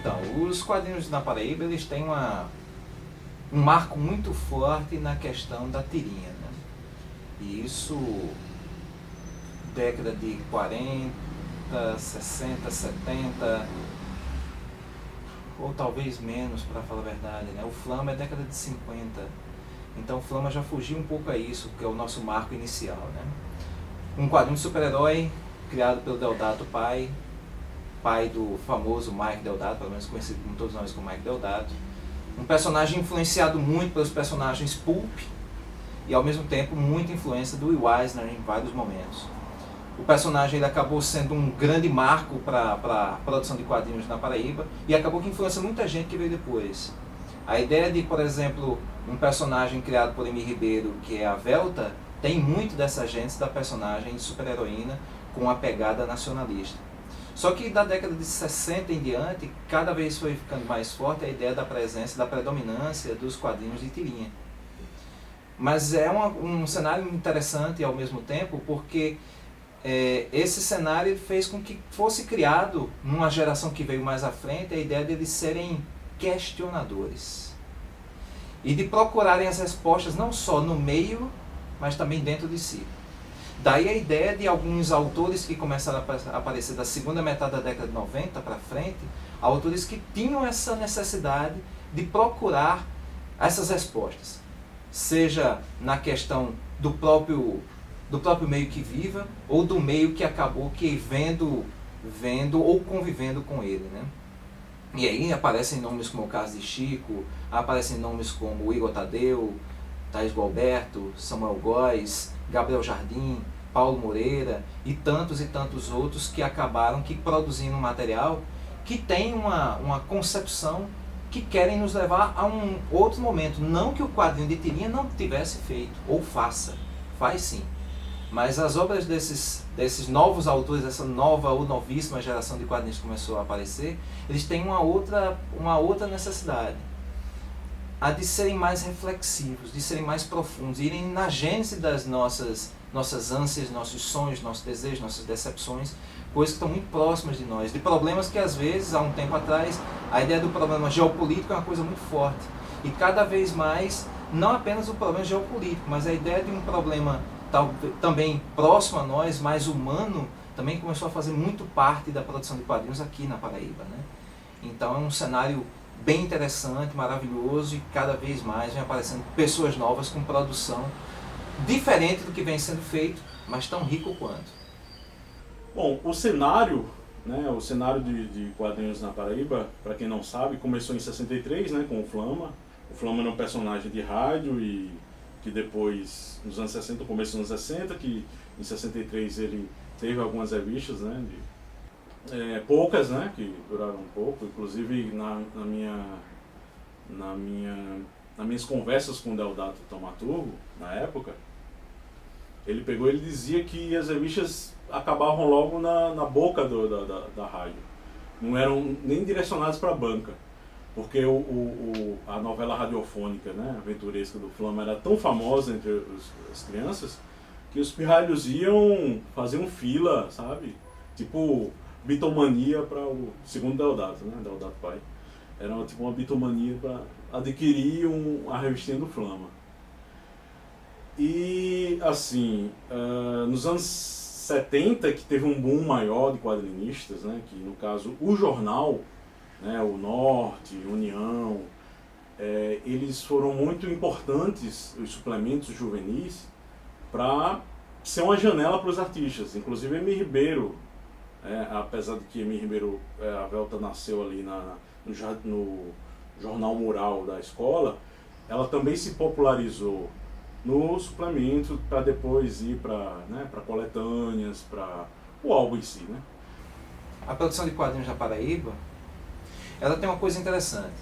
Então, os quadrinhos na Paraíba, eles têm um marco muito forte na questão da tirinha, né? E isso, década de 40, 60, 70, ou talvez menos, para falar a verdade, né? O Flama é década de 50, então o Flama já fugiu um pouco a isso, que é o nosso marco inicial, né? Um quadrinho de super-herói criado pelo Deodato pai do famoso Mike Deodato, pelo menos conhecido como todos nós como Mike Deodato. Um personagem influenciado muito pelos personagens pulp e ao mesmo tempo muita influência do Will Eisner em vários momentos. O personagem ele acabou sendo um grande marco para a produção de quadrinhos na Paraíba e acabou que influencia muita gente que veio depois. A ideia de, por exemplo, um personagem criado por Emi Ribeiro, que é a Velta, tem muito dessa gênese da personagem de super-heroína com a pegada nacionalista. Só que da década de 60 em diante, cada vez foi ficando mais forte a ideia da presença, da predominância dos quadrinhos de tirinha. Mas é um cenário interessante ao mesmo tempo, porque esse cenário fez com que fosse criado, numa geração que veio mais à frente, a ideia de eles serem questionadores. E de procurarem as respostas não só no meio, mas também dentro de si. Daí a ideia de alguns autores que começaram a aparecer da segunda metade da década de 90 para frente, autores que tinham essa necessidade de procurar essas respostas. Seja na questão do próprio meio que viva, ou do meio que acabou que vendo ou convivendo com ele, né? E aí aparecem nomes como o caso de Chico, aparecem nomes como Igor Tadeu, Thaís Gualberto, Samuel Góes, Gabriel Jardim, Paulo Moreira e tantos outros que acabaram produzindo um material que tem uma concepção que querem nos levar a um outro momento. Não que o quadrinho de tirinha não tivesse feito, ou faz sim. Mas as obras desses novos autores, essa nova ou novíssima geração de quadrinhos que começou a aparecer, eles têm uma outra necessidade. A de serem mais reflexivos, de serem mais profundos, irem na gênese das nossas ânsias, nossos sonhos, nossos desejos, nossas decepções, coisas que estão muito próximas de nós, de problemas que às vezes, há um tempo atrás, a ideia do problema geopolítico é uma coisa muito forte. E cada vez mais, não apenas o problema geopolítico, mas a ideia de um problema também próximo a nós, mais humano, também começou a fazer muito parte da produção de quadrinhos aqui na Paraíba, né? Então é um cenário bem interessante, maravilhoso, e cada vez mais vem aparecendo pessoas novas com produção diferente do que vem sendo feito, mas tão rico quanto. Bom, o cenário, né, o cenário de quadrinhos na Paraíba, para quem não sabe, começou em 63, né, com o Flama. O Flama era um personagem de rádio e que depois, nos anos 60, começou nos anos 60, que em 63 ele teve algumas revistas, né, poucas, né, que duraram um pouco, inclusive nas minhas conversas com o Deodato Thaumaturgo, na época, ele dizia que as revistas acabavam logo na boca da rádio, não eram nem direcionadas para a banca, porque a novela radiofônica, né, aventuresca do Flama era tão famosa entre as crianças, que os pirralhos faziam fila, sabe, tipo bitomania para o segundo Deodato, né, Deodato pai, era tipo uma bitomania para adquirir a revistinha do Flama. E assim, nos anos 70, que teve um boom maior de quadrinistas, né, que no caso o jornal, né, o Norte, União, eles foram muito importantes, os suplementos juvenis, para ser uma janela para os artistas. Inclusive Emi Ribeiro, apesar de que Emi Ribeiro, a Velta nasceu ali no jornal mural da escola, ela também se popularizou no suplemento para depois ir para coletâneas, para o álbum em si, né? A produção de quadrinhos na Paraíba, ela tem uma coisa interessante.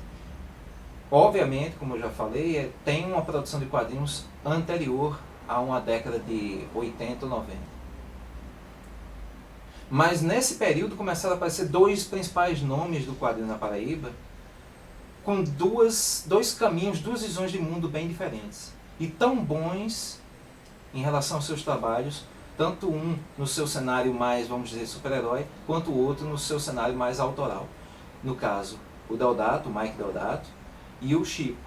Obviamente, como eu já falei, tem uma produção de quadrinhos anterior a uma década de 80 ou 90. Mas nesse período começaram a aparecer dois principais nomes do quadrinho na Paraíba, com dois caminhos, duas visões de mundo bem diferentes. E tão bons em relação aos seus trabalhos, tanto um no seu cenário mais, vamos dizer, super-herói, quanto o outro no seu cenário mais autoral. No caso, o Deodato, o Mike Deodato, e o Chico.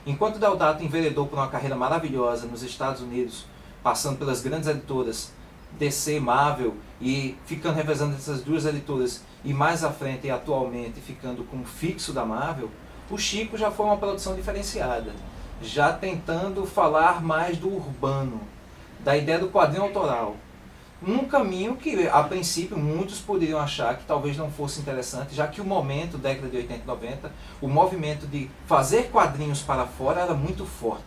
Enquanto o Deodato enveredou por uma carreira maravilhosa nos Estados Unidos, passando pelas grandes editoras DC, Marvel, e ficando revezando essas duas editoras, e mais à frente e atualmente ficando como fixo da Marvel, o Chico já foi uma produção diferenciada, já tentando falar mais do urbano, da ideia do quadrinho autoral. Um caminho que, a princípio, muitos poderiam achar que talvez não fosse interessante, já que o momento, década de 80 e 90, o movimento de fazer quadrinhos para fora era muito forte.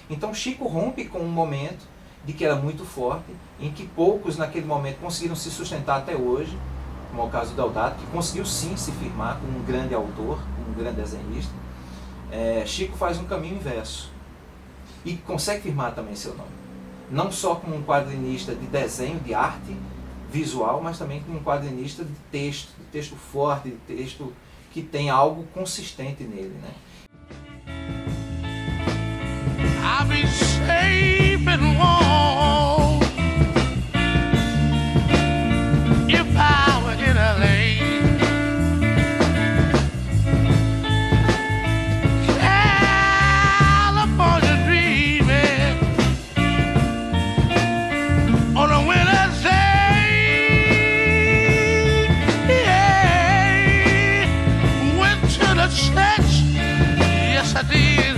Então Chico rompe com um momento de que era muito forte, em que poucos naquele momento conseguiram se sustentar até hoje, como é o caso do Deodato, que conseguiu sim se firmar como um grande autor, um grande desenhista. Chico faz um caminho inverso e consegue firmar também seu nome. Não só como um quadrinista de desenho, de arte visual, mas também como um quadrinista de texto forte, de texto que tem algo consistente nele, né? I'll be safe and warm if I were in LA. California dreaming on a winter's day. Yeah. Went to the church, yes I did.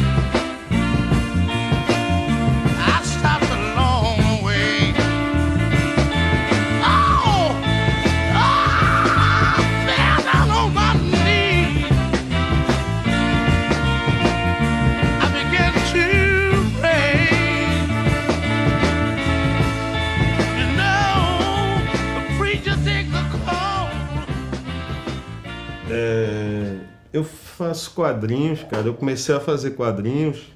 Eu faço quadrinhos, cara. Eu comecei a fazer quadrinhos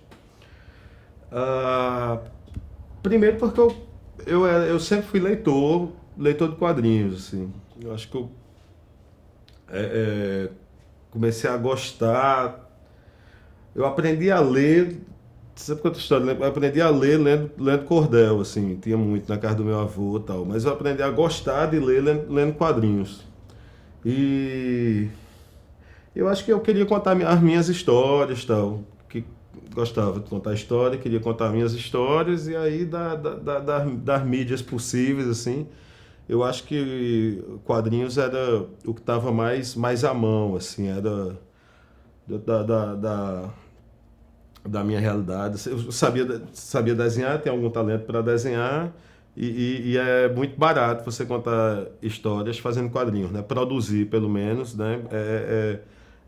primeiro porque eu sempre fui leitor de quadrinhos, assim. Eu acho que eu comecei a gostar. Eu aprendi a ler, sabe quanta história? Eu aprendi a ler lendo cordel, assim. Tinha muito na casa do meu avô e tal. Mas eu aprendi a gostar de ler lendo quadrinhos. E eu acho que eu queria contar as minhas histórias, tal, que gostava de contar história, queria contar minhas histórias, e aí das mídias possíveis, assim, eu acho que quadrinhos era o que estava mais à mão, assim, era da minha realidade. Eu sabia desenhar, tenho algum talento para desenhar, e é muito barato você contar histórias fazendo quadrinhos, né? Produzir, pelo menos, né?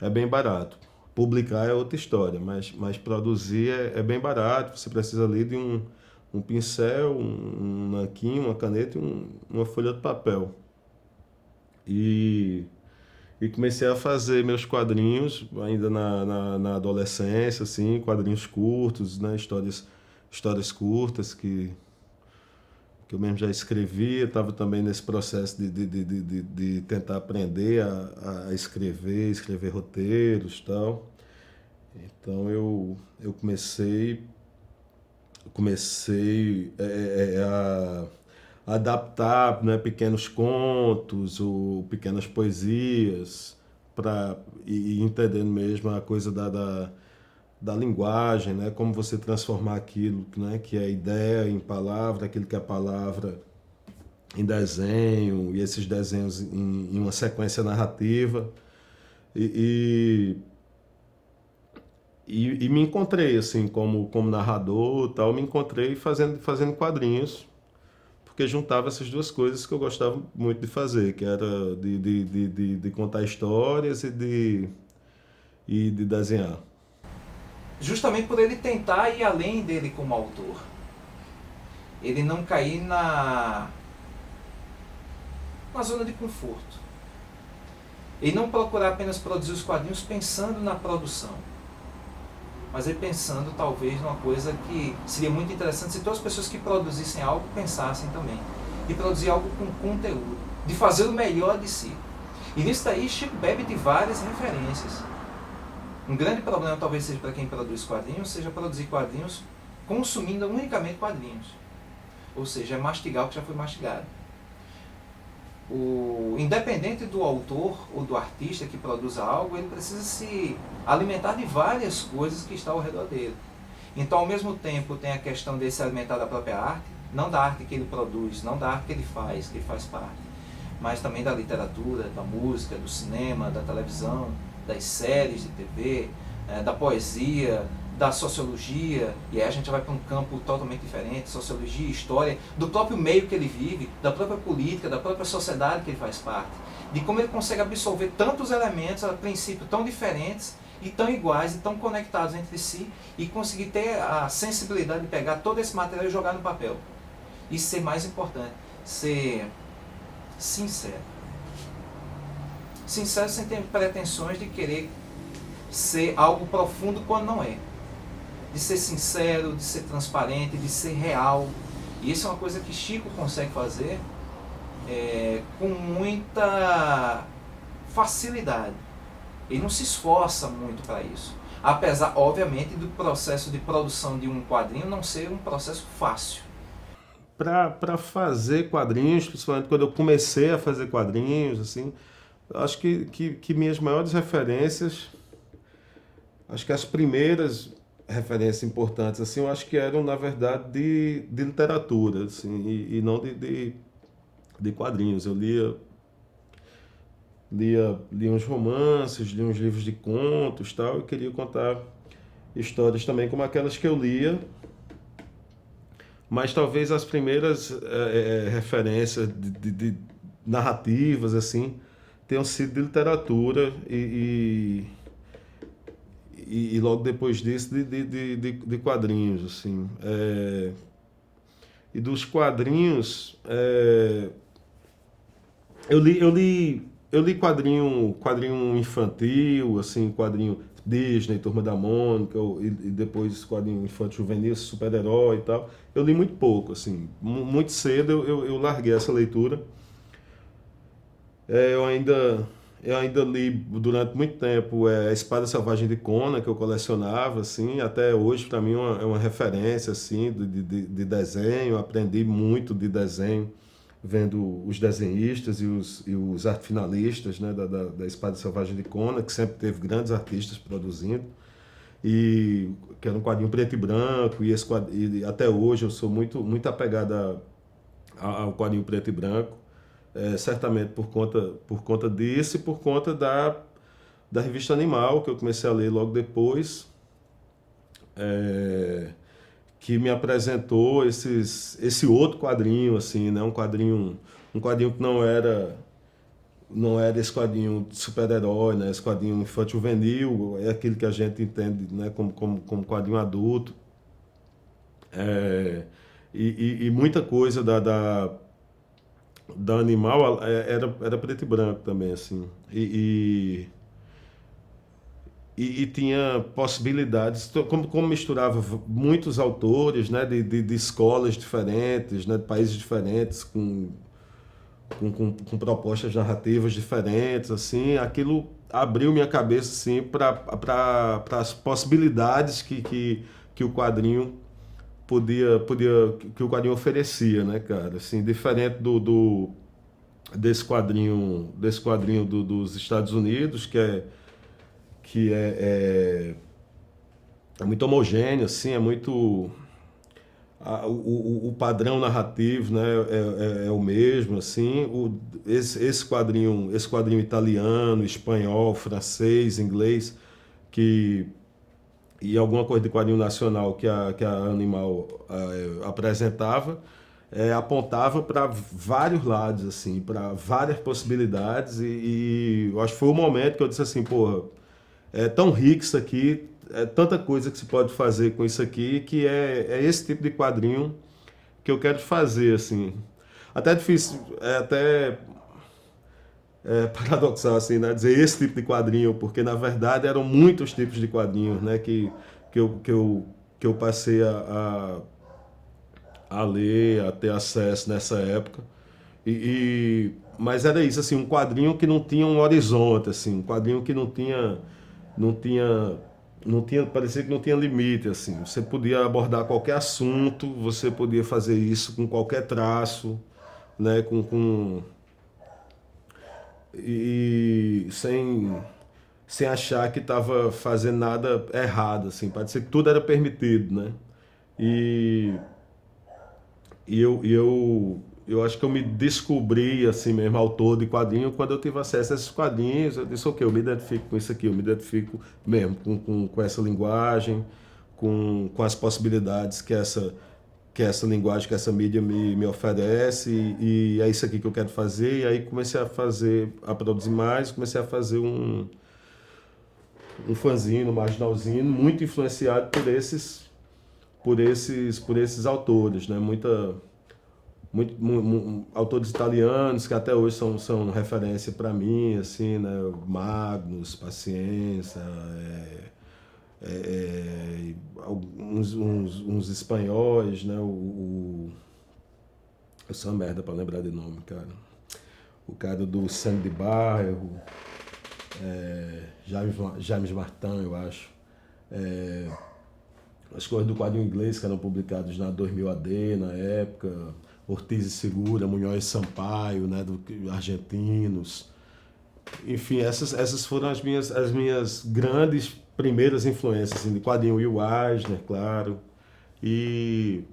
É bem barato. Publicar é outra história, mas produzir é bem barato. Você precisa ali de um pincel, um nanquim, uma caneta e uma folha de papel. E comecei a fazer meus quadrinhos ainda na adolescência, assim, quadrinhos curtos, né? Histórias curtas que eu mesmo já escrevia. Estava também nesse processo de tentar aprender a escrever roteiros e tal. Então eu comecei a adaptar, né, pequenos contos ou pequenas poesias para ir entendendo mesmo a coisa da linguagem, né? Como você transformar aquilo, né, que é ideia em palavra, aquilo que é palavra em desenho, e esses desenhos em uma sequência narrativa. E me encontrei, assim, como narrador e tal, me encontrei fazendo quadrinhos, porque juntava essas duas coisas que eu gostava muito de fazer, que era de contar histórias e de desenhar. Justamente por ele tentar ir além dele como autor. Ele não cair na zona de conforto. Ele não procurar apenas produzir os quadrinhos pensando na produção, mas ele pensando talvez numa coisa que seria muito interessante se todas as pessoas que produzissem algo pensassem também. De produzir algo com conteúdo, de fazer o melhor de si. E nisso daí Chico bebe de várias referências. Um grande problema talvez seja para quem produz quadrinhos, seja produzir quadrinhos consumindo unicamente quadrinhos. Ou seja, é mastigar o que já foi mastigado. Independente do autor ou do artista que produza algo, ele precisa se alimentar de várias coisas que estão ao redor dele. Então, ao mesmo tempo, tem a questão de se alimentar da própria arte, não da arte que ele produz, não da arte que ele faz parte, mas também da literatura, da música, do cinema, da televisão, das séries de TV, da poesia, da sociologia, e aí a gente vai para um campo totalmente diferente, sociologia, história, do próprio meio que ele vive, da própria política, da própria sociedade que ele faz parte, de como ele consegue absorver tantos elementos, a princípio tão diferentes, e tão iguais, e tão conectados entre si, e conseguir ter a sensibilidade de pegar todo esse material e jogar no papel. E ser mais importante, ser sincero. Sincero sem ter pretensões de querer ser algo profundo quando não é. De ser sincero, de ser transparente, de ser real. E isso é uma coisa que Chico consegue fazer com muita facilidade. Ele não se esforça muito para isso. Apesar, obviamente, do processo de produção de um quadrinho não ser um processo fácil. Para fazer quadrinhos, principalmente quando eu comecei a fazer quadrinhos, assim, acho que minhas maiores referências, acho que as primeiras referências importantes, assim, eu acho que eram, na verdade, de literatura, assim, e não de quadrinhos. Eu lia uns romances, lia uns livros de contos e tal, e queria contar histórias também como aquelas que eu lia, mas talvez as primeiras referências de narrativas, assim, tenham sido de literatura e logo depois disso de quadrinhos, assim. E dos quadrinhos, eu li quadrinho infantil, assim, quadrinho Disney, Turma da Mônica, e depois quadrinho infantil juvenil, super-herói e tal. Eu li muito pouco, assim. Muito cedo eu larguei essa leitura. Eu ainda li durante muito tempo A Espada Selvagem de Conan, que eu colecionava, assim. Até hoje, para mim, é uma referência, assim, de desenho. Aprendi muito de desenho vendo os desenhistas e os arte-finalistas, né, da Espada Selvagem de Conan, que sempre teve grandes artistas produzindo, e que era um quadrinho preto e branco, e até hoje eu sou muito apegado ao quadrinho preto e branco, certamente por conta disso e por conta da revista Animal, que eu comecei a ler logo depois, que me apresentou esse outro quadrinho, assim, né? Um quadrinho que não era esse quadrinho de super-herói, né? Esse quadrinho infantil juvenil, é aquele que a gente entende, né, como quadrinho adulto. E muita coisa da Animal era preto e branco também, assim. E tinha possibilidades, como misturava muitos autores, né, de escolas diferentes, né, de países diferentes, com propostas narrativas diferentes, assim, aquilo abriu minha cabeça, assim, para as possibilidades que o quadrinho que o quadrinho oferecia, né, cara, assim, diferente desse quadrinho dos Estados Unidos, que é muito homogêneo, assim, é muito... o padrão narrativo, né, é o mesmo, assim. Esse quadrinho italiano, espanhol, francês, inglês, e alguma coisa de quadrinho nacional que a Animal apresentava, apontava para vários lados, assim, para várias possibilidades, e eu acho que foi o momento que eu disse assim, porra, é tão rico isso aqui, é tanta coisa que se pode fazer com isso aqui, que é esse tipo de quadrinho que eu quero fazer, assim. Até difícil, até paradoxal, assim, né, dizer esse tipo de quadrinho, porque na verdade eram muitos tipos de quadrinhos, né, que eu passei a ler, a ter acesso nessa época. Mas era isso, assim, um quadrinho que não tinha um horizonte, assim, um quadrinho que não tinha, parecia que não tinha limite, assim. Você podia abordar qualquer assunto, você podia fazer isso com qualquer traço, né, com e sem achar que estava fazendo nada errado, assim, parecia que tudo era permitido, né? E eu acho que eu me descobri assim mesmo, autor de quadrinho, quando eu tive acesso a esses quadrinhos. Eu disse, ok, eu me identifico com isso aqui, eu me identifico mesmo com essa linguagem, com as possibilidades que essa linguagem, que essa mídia me oferece, e é isso aqui que eu quero fazer. E aí comecei a produzir mais, comecei a fazer um fanzine, um marginalzinho, muito influenciado por esses autores, né? Autores italianos que até hoje são referência para mim, assim, né? Magnus, Paciência, uns espanhóis, né? Eu sou uma merda para lembrar de nome, cara. O cara do Sangue de Bairro, James Martin, eu acho. As coisas do quadrinho inglês que eram publicadas na 2000 AD, na época, Ortiz e Segura, Munhoz Sampaio, né, argentinos. Enfim, essas foram as minhas grandes primeiras influências, assim, de quadrinho. Will Eisner, claro. E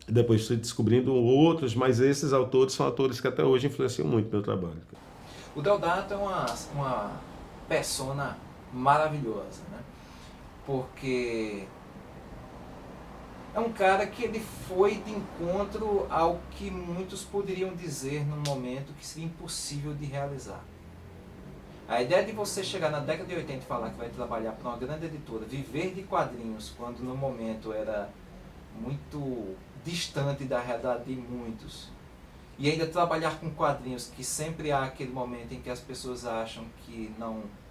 depois fui descobrindo outros, mas esses autores são autores que até hoje influenciam muito o meu trabalho. O Deodato é uma persona maravilhosa, né? Porque é um cara que ele foi de encontro ao que muitos poderiam dizer num momento que seria impossível de realizar. A ideia de você chegar na década de 80 e falar que vai trabalhar para uma grande editora, viver de quadrinhos, quando no momento era muito distante da realidade de muitos, e ainda trabalhar com quadrinhos, que sempre há aquele momento em que as pessoas acham que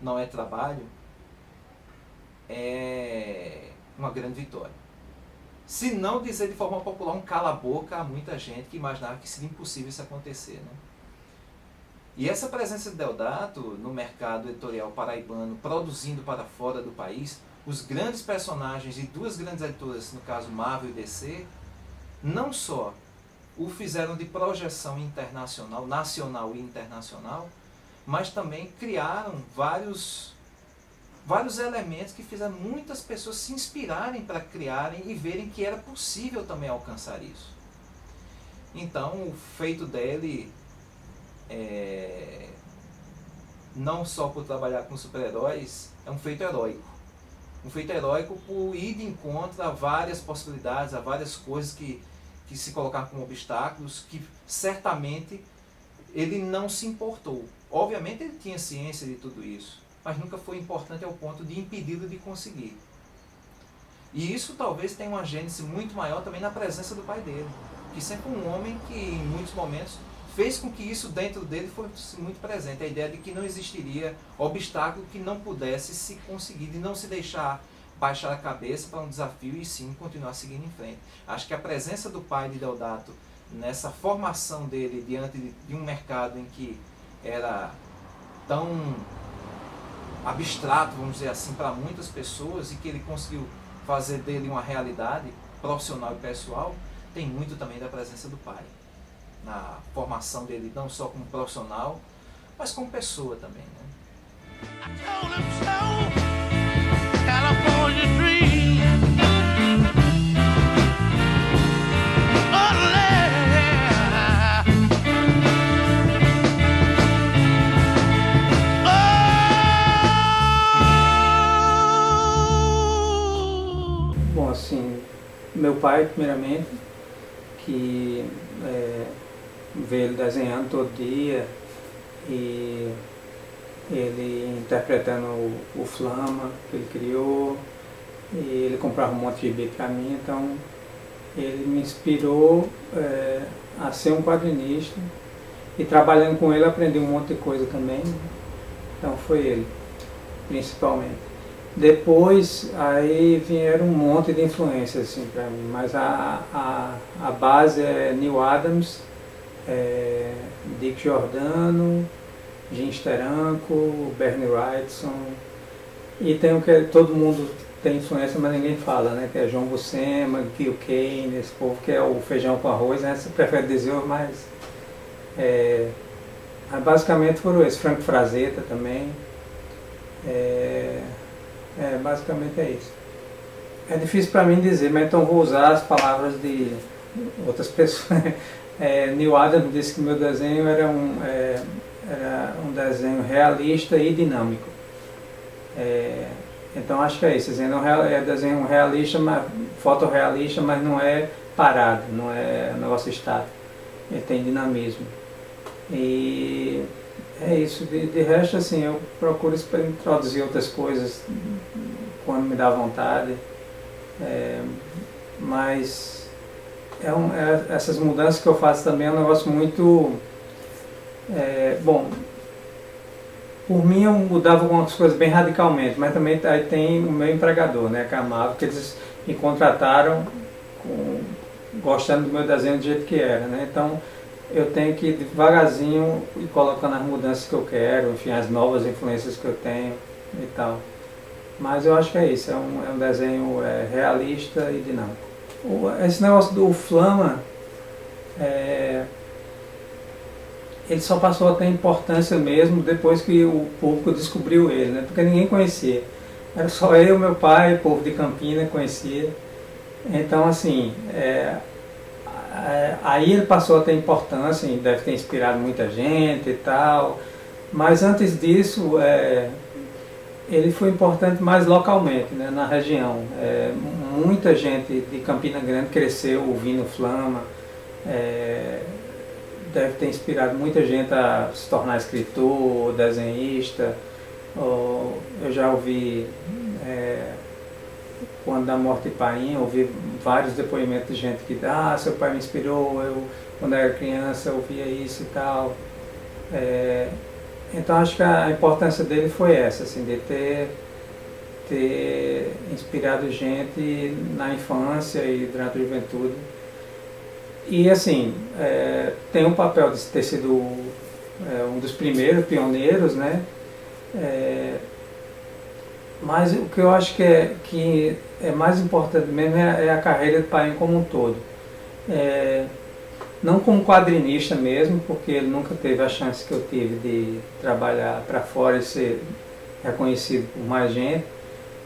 não é trabalho, é uma grande vitória. Se não dizer de forma popular um cala-boca a muita gente que imaginava que seria impossível isso acontecer, né? E essa presença de Deodato no mercado editorial paraibano, produzindo para fora do país, os grandes personagens e duas grandes editoras, no caso Marvel e DC, não só o fizeram de projeção internacional, nacional e internacional, mas também criaram vários elementos que fizeram muitas pessoas se inspirarem para criarem e verem que era possível também alcançar isso. Então, o feito dele, não só por trabalhar com super-heróis, é um feito heróico. Um feito heróico por ir de encontro a várias possibilidades, a várias coisas que se colocaram como obstáculos, que certamente ele não se importou. Obviamente ele tinha ciência de tudo isso, mas nunca foi importante ao ponto de impedi-lo de conseguir. E isso talvez tenha uma gênese muito maior também na presença do pai dele, que sempre um homem que em muitos momentos fez com que isso dentro dele fosse muito presente, a ideia de que não existiria obstáculo que não pudesse se conseguir, de não se deixar baixar a cabeça para um desafio e sim continuar seguindo em frente. Acho que a presença do pai de Deodato nessa formação dele diante de um mercado em que era tão abstrato, vamos dizer assim, para muitas pessoas, e que ele conseguiu fazer dele uma realidade profissional e pessoal, tem muito também da presença do pai na formação dele, não só como profissional, mas como pessoa também, né? I told him so, California dream. Oh, yeah. Oh. Bom, assim, meu pai, primeiramente, que vê ele desenhando todo dia e ele interpretando o Flama que ele criou, e ele comprava um monte de gibi para mim, então ele me inspirou a ser um quadrinista, e trabalhando com ele aprendi um monte de coisa também, então foi ele, principalmente. Depois aí vieram um monte de influências assim, para mim, mas a base é Neil Adams, Dick Giordano, Jim Steranko, Bernie Wrightson, e tem o que todo mundo tem influência, mas ninguém fala, né? Que é João Buscema, Gil Kane, esse povo que é o feijão com arroz, né? Você prefere dizer, mas é Mas basicamente foram esses, Franco Frazetta também. Basicamente é isso. É difícil para mim dizer, mas então vou usar as palavras de outras pessoas. Neil Adams disse que meu desenho era um desenho realista e dinâmico. Então acho que é isso, é desenho realista, fotorrealista, mas não é parado, não é um negócio estático. Ele tem dinamismo. E é isso, de resto assim, eu procuro introduzir outras coisas quando me dá vontade, mas essas mudanças que eu faço também é um negócio muito... bom, por mim eu mudava algumas coisas bem radicalmente, mas também aí tem o meu empregador, né, que amava, que eles me contrataram gostando do meu desenho do jeito que era, né, então eu tenho que devagarzinho ir colocando as mudanças que eu quero, enfim, as novas influências que eu tenho e tal. Mas eu acho que é isso, é um desenho realista e dinâmico. Esse negócio do Flama, ele só passou a ter importância mesmo depois que o público descobriu ele, né? Porque ninguém conhecia. Era só eu, meu pai, o povo de Campina conhecia. Então, assim, aí ele passou a ter importância, deve ter inspirado muita gente e tal. Mas antes disso, ele foi importante mais localmente, né, na região. Muita gente de Campina Grande cresceu ouvindo Flama. Deve ter inspirado muita gente a se tornar escritor, desenhista. Eu já ouvi, quando da morte de Painho, ouvi vários depoimentos de gente que seu pai me inspirou, eu quando era criança ouvia isso e tal. Então acho que a importância dele foi essa, assim, de ter inspirado gente na infância e durante a juventude. E assim, tem um papel de ter sido um dos primeiros pioneiros, né? Mas o que eu acho que é mais importante mesmo é a carreira de Painho como um todo. Não como quadrinista mesmo, porque ele nunca teve a chance que eu tive de trabalhar para fora e ser reconhecido por mais gente,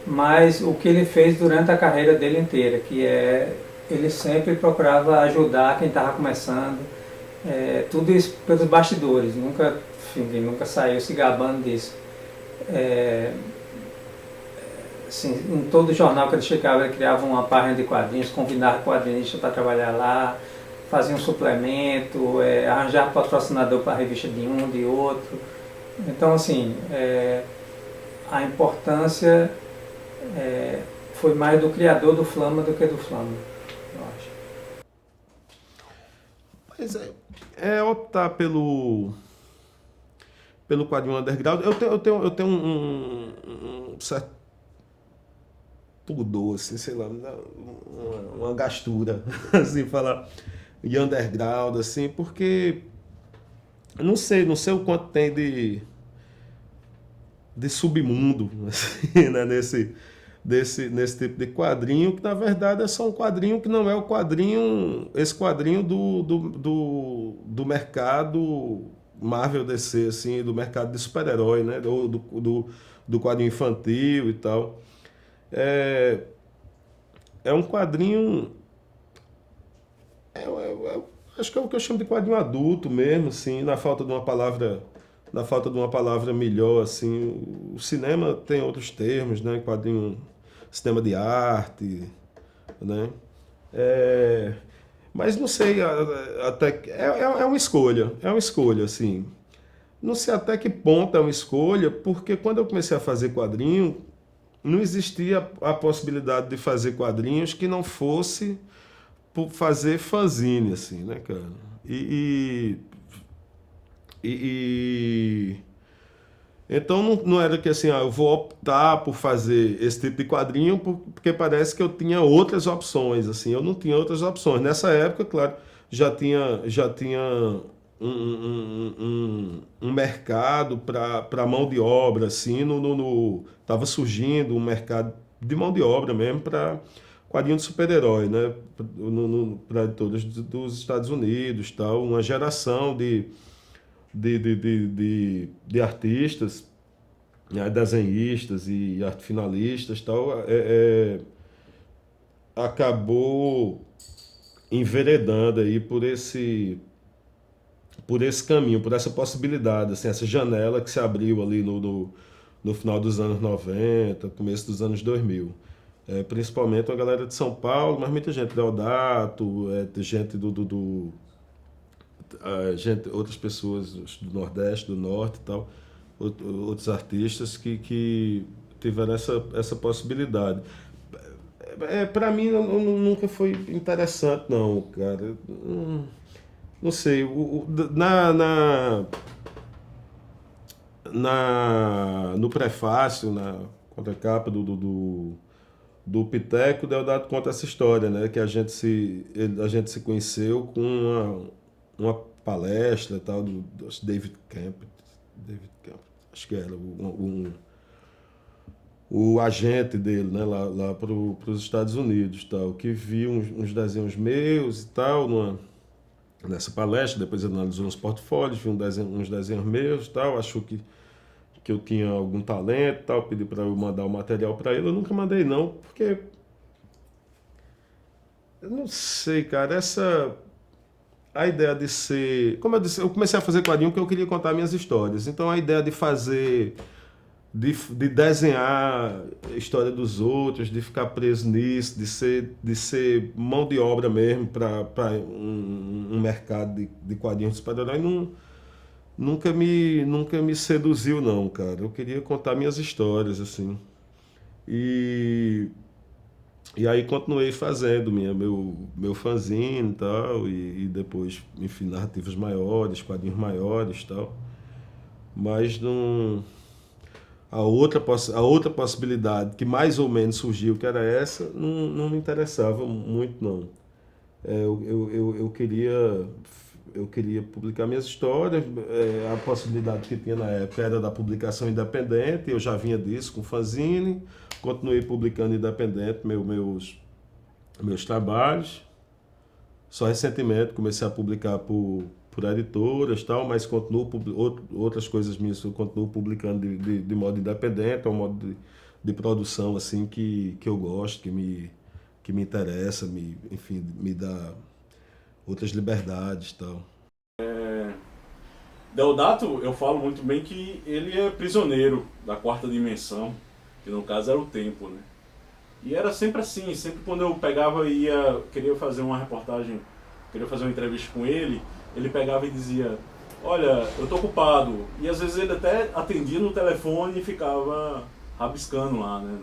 mas o que ele fez durante a carreira dele inteira, que ele sempre procurava ajudar quem estava começando, tudo isso pelos bastidores, nunca saiu se gabando disso. Assim, em todo jornal que ele chegava, ele criava uma página de quadrinhos, convidava quadrinistas para trabalhar lá, fazia um suplemento, arranjava patrocinador para a revista de um, de outro. Então, assim, a importância foi mais do criador do Flama do que do Flama, eu acho. Mas é optar pelo quadrinho underground. Eu tenho um certo pudor, assim, sei lá, uma gastura, assim, falar de underground, assim, porque não sei o quanto tem de submundo, assim, né, nesse tipo de quadrinho, que na verdade é só um quadrinho que não é esse quadrinho do mercado Marvel DC, assim, do mercado de super-herói, né, do quadrinho infantil e tal. É um quadrinho, acho que é o que eu chamo de quadrinho adulto mesmo, assim, na falta de uma palavra melhor, assim. O cinema tem outros termos, né, quadrinho, cinema de arte, né, mas não sei, até é uma escolha, assim. Não sei até que ponto é uma escolha, porque quando eu comecei a fazer quadrinho, não existia a possibilidade de fazer quadrinhos que não fosse por fazer fanzine, assim, né, cara? Então não era que assim, eu vou optar por fazer esse tipo de quadrinho porque parece que eu tinha outras opções, assim. Eu não tinha outras opções. Nessa época, claro, já tinha um mercado para mão de obra, assim, tava surgindo um mercado de mão de obra mesmo para quadrinho de super-herói, né, para editores dos Estados Unidos, tal, uma geração de de artistas, né, desenhistas e artefinalistas e tal, acabou enveredando aí por esse caminho, por essa possibilidade, assim, essa janela que se abriu ali no final dos anos 90, começo dos anos 2000. Principalmente a galera de São Paulo, mas muita gente, Deodato, gente gente, outras pessoas do Nordeste, do Norte e tal, outros artistas que tiveram essa possibilidade. Para mim nunca foi interessante não, cara. Não sei, no prefácio, na contracapa do Piteco, o Deodato conta essa história, né? Que a gente se conheceu com uma palestra tal, do David Camp, acho que era o agente dele, né? Lá para os Estados Unidos, tal, que viu uns desenhos meus e tal, nessa palestra, depois analisou uns portfólios, viu uns desenhos meus e tal, achou que eu tinha algum talento e tal, pediu para eu mandar o material para ele. Eu nunca mandei não, porque eu não sei, cara, a ideia de ser, como eu disse, eu comecei a fazer quadrinho porque eu queria contar minhas histórias. Então a ideia de fazer, de desenhar a história dos outros, de ficar preso nisso, de ser mão de obra mesmo para um mercado de quadrinhos de super-herói, nunca me seduziu não, cara. Eu queria contar minhas histórias, assim. E aí continuei fazendo meu fanzine e tal, e depois, enfim, narrativas maiores, quadrinhos maiores e tal. Mas não... A outra possibilidade que mais ou menos surgiu, que era essa, não me interessava muito, não. Eu queria publicar minhas histórias. A possibilidade que tinha na época era da publicação independente, eu já vinha disso com fanzine, continuei publicando independente meus trabalhos. Só recentemente comecei a publicar por editoras e tal, mas continuo outras coisas minhas eu continuo publicando de modo independente, é um modo de produção assim que eu gosto, que me interessa, enfim, me dá outras liberdades e tal. Deodato, eu falo muito bem que ele é prisioneiro da quarta dimensão, que no caso era o tempo, né? E era sempre assim, sempre quando eu pegava e queria fazer uma reportagem, queria fazer uma entrevista com ele pegava e dizia, olha, eu tô ocupado. E às vezes ele até atendia no telefone e ficava rabiscando lá, né,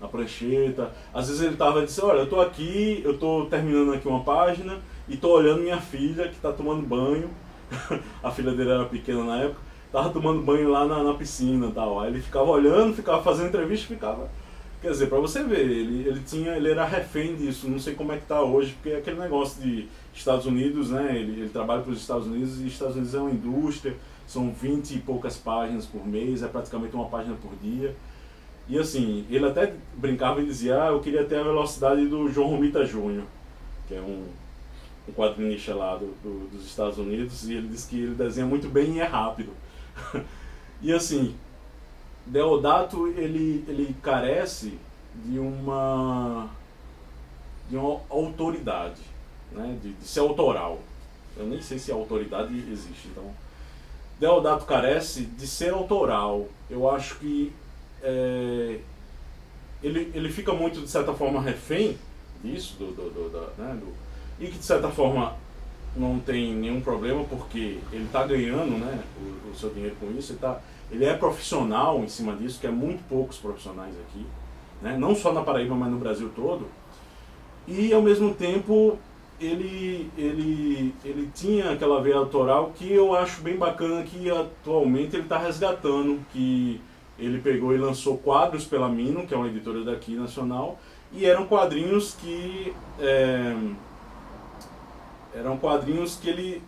na prancheta. Às vezes ele tava dizendo, olha, eu tô aqui, eu tô terminando aqui uma página e tô olhando minha filha que tá tomando banho. A filha dele era pequena na época, tava tomando banho lá na piscina e tal. Aí ele ficava olhando, ficava fazendo entrevista, ficava... Quer dizer, pra você ver, ele era refém disso, não sei como é que tá hoje, porque é aquele negócio de Estados Unidos, né, ele trabalha para os Estados Unidos, e Estados Unidos é uma indústria, são 20 e poucas páginas por mês, é praticamente uma página por dia. E assim, ele até brincava e dizia, eu queria ter a velocidade do João Romita Jr., que é um quadrinista lá dos Estados Unidos, e ele diz que ele desenha muito bem e é rápido. E assim... Deodato, ele carece de uma autoridade, né? de ser autoral. Eu nem sei se a autoridade existe, então... Deodato carece de ser autoral. Eu acho que ele fica muito, de certa forma, refém disso, e que, de certa forma, não tem nenhum problema, porque ele está ganhando, né, o seu dinheiro com isso, ele é profissional em cima disso, que é muito poucos profissionais aqui, né? Não só na Paraíba, mas no Brasil todo. E ao mesmo tempo ele tinha aquela veia autoral que eu acho bem bacana, que atualmente ele está resgatando, que ele pegou e lançou quadros pela Mino, que é uma editora daqui nacional, e eram quadrinhos que ele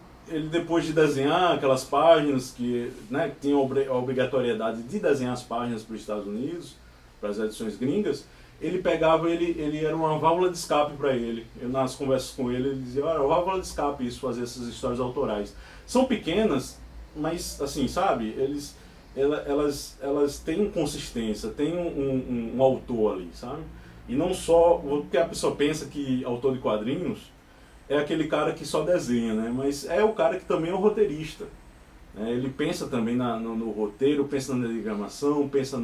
depois de desenhar aquelas páginas que, né, tinha a obrigatoriedade de desenhar as páginas para os Estados Unidos, para as edições gringas, ele pegava, ele era uma válvula de escape para ele. Eu, nas conversas com ele dizia, olha, válvula de escape isso, fazer essas histórias autorais. São pequenas, mas assim, sabe, elas têm consistência, tem um autor ali, sabe? E não só, porque a pessoa pensa que autor de quadrinhos é aquele cara que só desenha, né? Mas é o cara que também é um roteirista. Né? Ele pensa também no roteiro, pensa na diagramação, pensa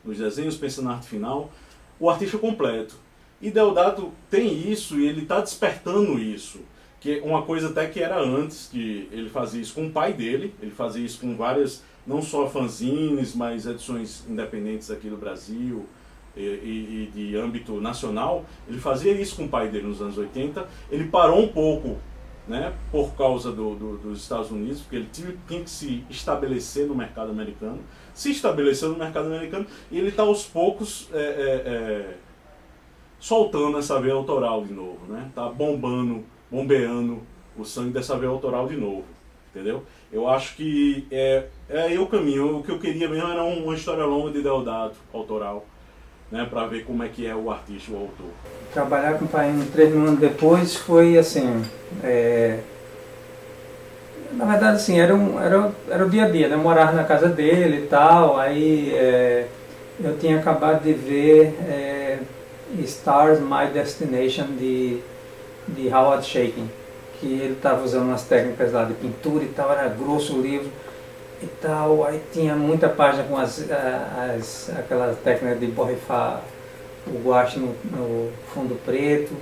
nos desenhos, pensa na arte final. O artista completo. E Deodato tem isso e ele está despertando isso. Que é uma coisa até que era antes, que ele fazia isso com o pai dele, ele fazia isso com várias, não só fanzines, mas edições independentes aqui do Brasil, e de âmbito nacional. Ele fazia isso com o pai dele nos anos 80. Ele parou um pouco, né, por causa dos Estados Unidos, porque ele tinha que se estabelecer no mercado americano. Se estabeleceu no mercado americano e ele está aos poucos soltando essa veia autoral de novo, né? Tá bombeando o sangue dessa veia autoral de novo, entendeu? Eu acho que é aí o caminho. O que eu queria mesmo era uma história longa de Deodato, autoral, né, para ver como é que é o artista, o autor. Trabalhar com o Painho 3 anos depois foi assim, na verdade assim, era o dia a dia, né? Eu morava na casa dele e tal, aí eu tinha acabado de ver Stars My Destination de Howard Chaykin, que ele estava usando umas técnicas lá de pintura e tal, era grosso o livro e tal, aí tinha muita página com aquelas técnicas de borrifar o guache no fundo preto,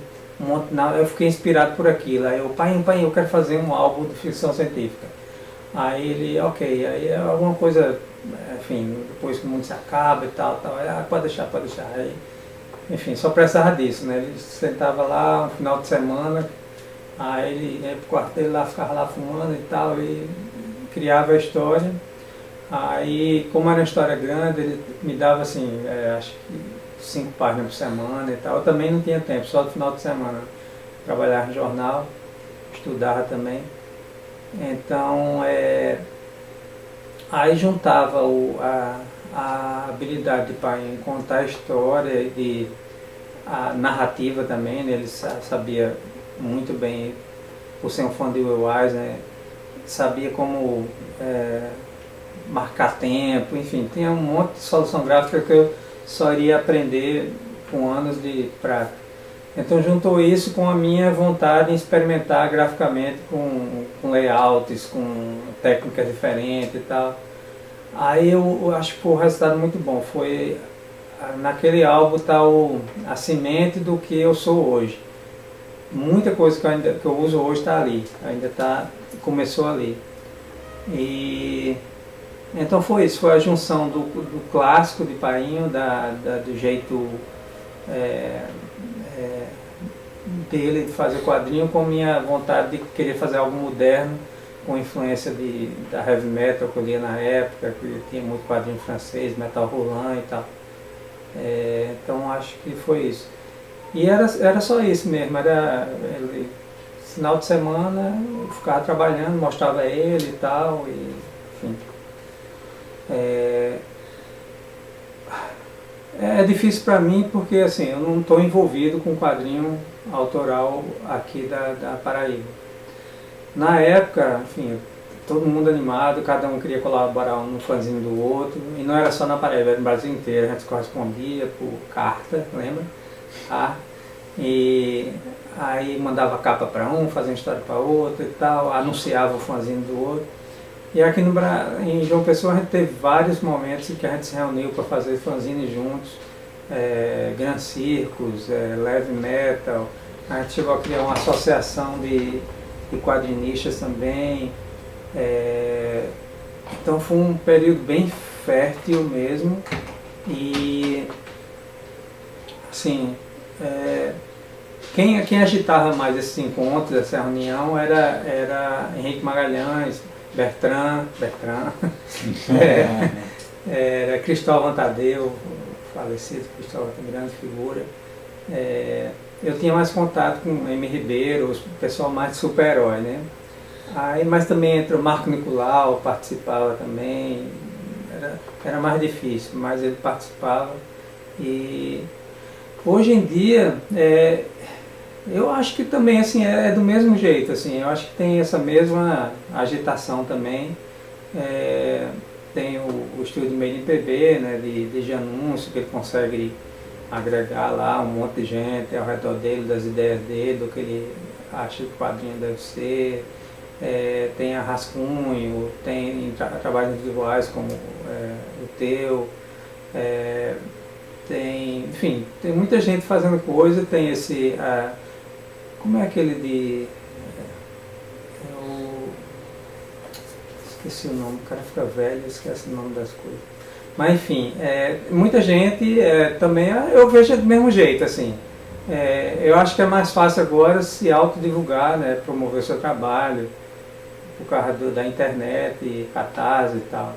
eu fiquei inspirado por aquilo, aí pai, eu quero fazer um álbum de ficção científica. Aí ele, ok, aí alguma coisa, enfim, depois que o mundo se acaba e tal, pode deixar. Aí, enfim, só precisava disso, né? Ele sentava lá no final de semana, aí ele ia pro quarto dele lá, ficava lá fumando e tal, e criava a história. Aí, como era uma história grande, ele me dava assim, acho que 5 páginas por semana e tal. Eu também não tinha tempo, só no final de semana. Trabalhava no jornal, estudava também. Então, aí juntava a habilidade de Painho em contar a história e a narrativa também, né? Ele sabia muito bem, por ser um fã de Will Wise, né? Sabia como marcar tempo, enfim, tinha um monte de solução gráfica que eu só iria aprender com anos de prática. Então juntou isso com a minha vontade em experimentar graficamente com layouts, com técnicas diferentes e tal. Aí eu acho que foi um resultado muito bom. Foi naquele álbum tá a semente do que eu sou hoje. Muita coisa que eu uso hoje está ali, começou ali. E então foi isso, foi a junção do clássico de Painho, do jeito dele de fazer quadrinho, com minha vontade de querer fazer algo moderno, com influência da heavy metal que eu lia na época, que tinha muito quadrinho francês, metal roulant e tal. Então acho que foi isso. E era só isso mesmo, final de semana eu ficava trabalhando, mostrava ele e tal, e enfim. É difícil para mim porque assim, eu não estou envolvido com quadrinho autoral aqui da Paraíba. Na época, enfim, todo mundo animado, cada um queria colaborar um no fanzine do outro, e não era só na Paraíba, era no Brasil inteiro, a gente correspondia por carta, lembra? E aí mandava capa para um, fazia história para outro e tal, anunciava o fanzine do outro. E aqui em João Pessoa a gente teve vários momentos em que a gente se reuniu para fazer fanzine juntos, Gran Circus, Heavy Metal, a gente chegou a criar uma associação de quadrinistas também. Então foi um período bem fértil mesmo. E assim, quem agitava mais esses encontros, essa reunião, era Henrique Magalhães, Bertrand, era Cristóvão Tadeu, falecido Cristóvão, grande figura. Eu tinha mais contato com M. Ribeiro, o pessoal mais de super-herói, né? Mas também entrou Marco Nicolau, participava também, era mais difícil, mas ele participava. E hoje em dia, eu acho que também assim, é do mesmo jeito, assim, eu acho que tem essa mesma agitação também, Tem o estilo de meio MPB, né, de anúncio, que ele consegue agregar lá um monte de gente ao redor dele, das ideias dele, do que ele acha que o quadrinho deve ser. Tem a rascunho, tem trabalhos individuais como o teu. Enfim, tem muita gente fazendo coisa, tem esse... como é aquele de... esqueci o nome, o cara fica velho e esquece o nome das coisas. Mas enfim, muita gente também, eu vejo do mesmo jeito, assim. Eu acho que é mais fácil agora se autodivulgar, né, promover o seu trabalho, por causa da internet, catarse e tal.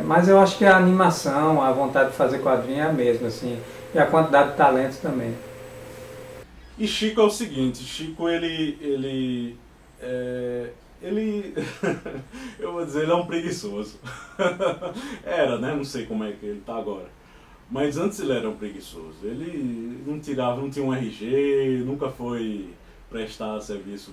Mas eu acho que a animação, a vontade de fazer quadrinho é a mesma, assim, e a quantidade de talentos também. E Chico é o seguinte, Chico ele eu vou dizer, ele é um preguiçoso. Era, né? Não sei como é que ele tá agora. Mas antes ele era um preguiçoso. Ele não tinha um RG, nunca foi prestar serviço,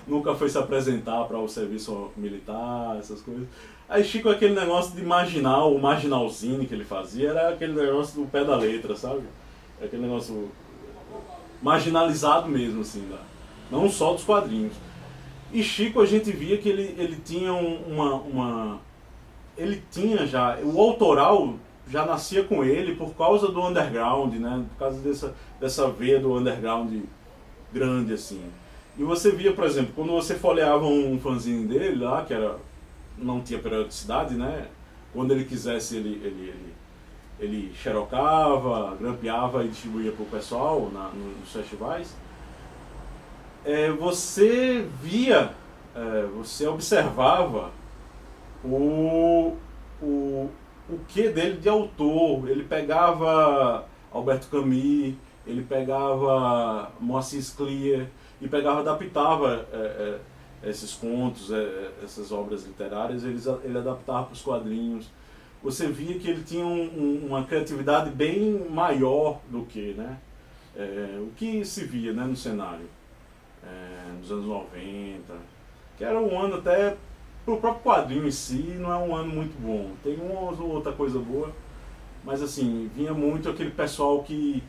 nunca foi se apresentar para o serviço militar, essas coisas. Aí Chico, aquele negócio de marginal, o marginalzinho que ele fazia, era aquele negócio do pé da letra, sabe? Aquele negócio marginalizado mesmo, assim, não só dos quadrinhos. E Chico, a gente via que ele tinha ele tinha já, o autoral já nascia com ele por causa do underground, né? Por causa dessa veia do underground grande, assim. E você via, por exemplo, quando você folheava um fanzine dele lá, que não tinha periodicidade, né? Quando ele quisesse, ele xerocava, grampeava e distribuía para o pessoal nos festivais. Você via, você observava o que dele de autor. Ele pegava Alberto Camus, ele pegava Moacir Scliar e adaptava esses contos, essas obras literárias, ele adaptava para os quadrinhos. Você via que ele tinha uma criatividade bem maior do que, né? O que se via, né, no cenário. Nos anos 90, que era um ano até, pro próprio quadrinho em si, não é um ano muito bom. Tem uma ou outra coisa boa, mas assim, vinha muito aquele pessoal que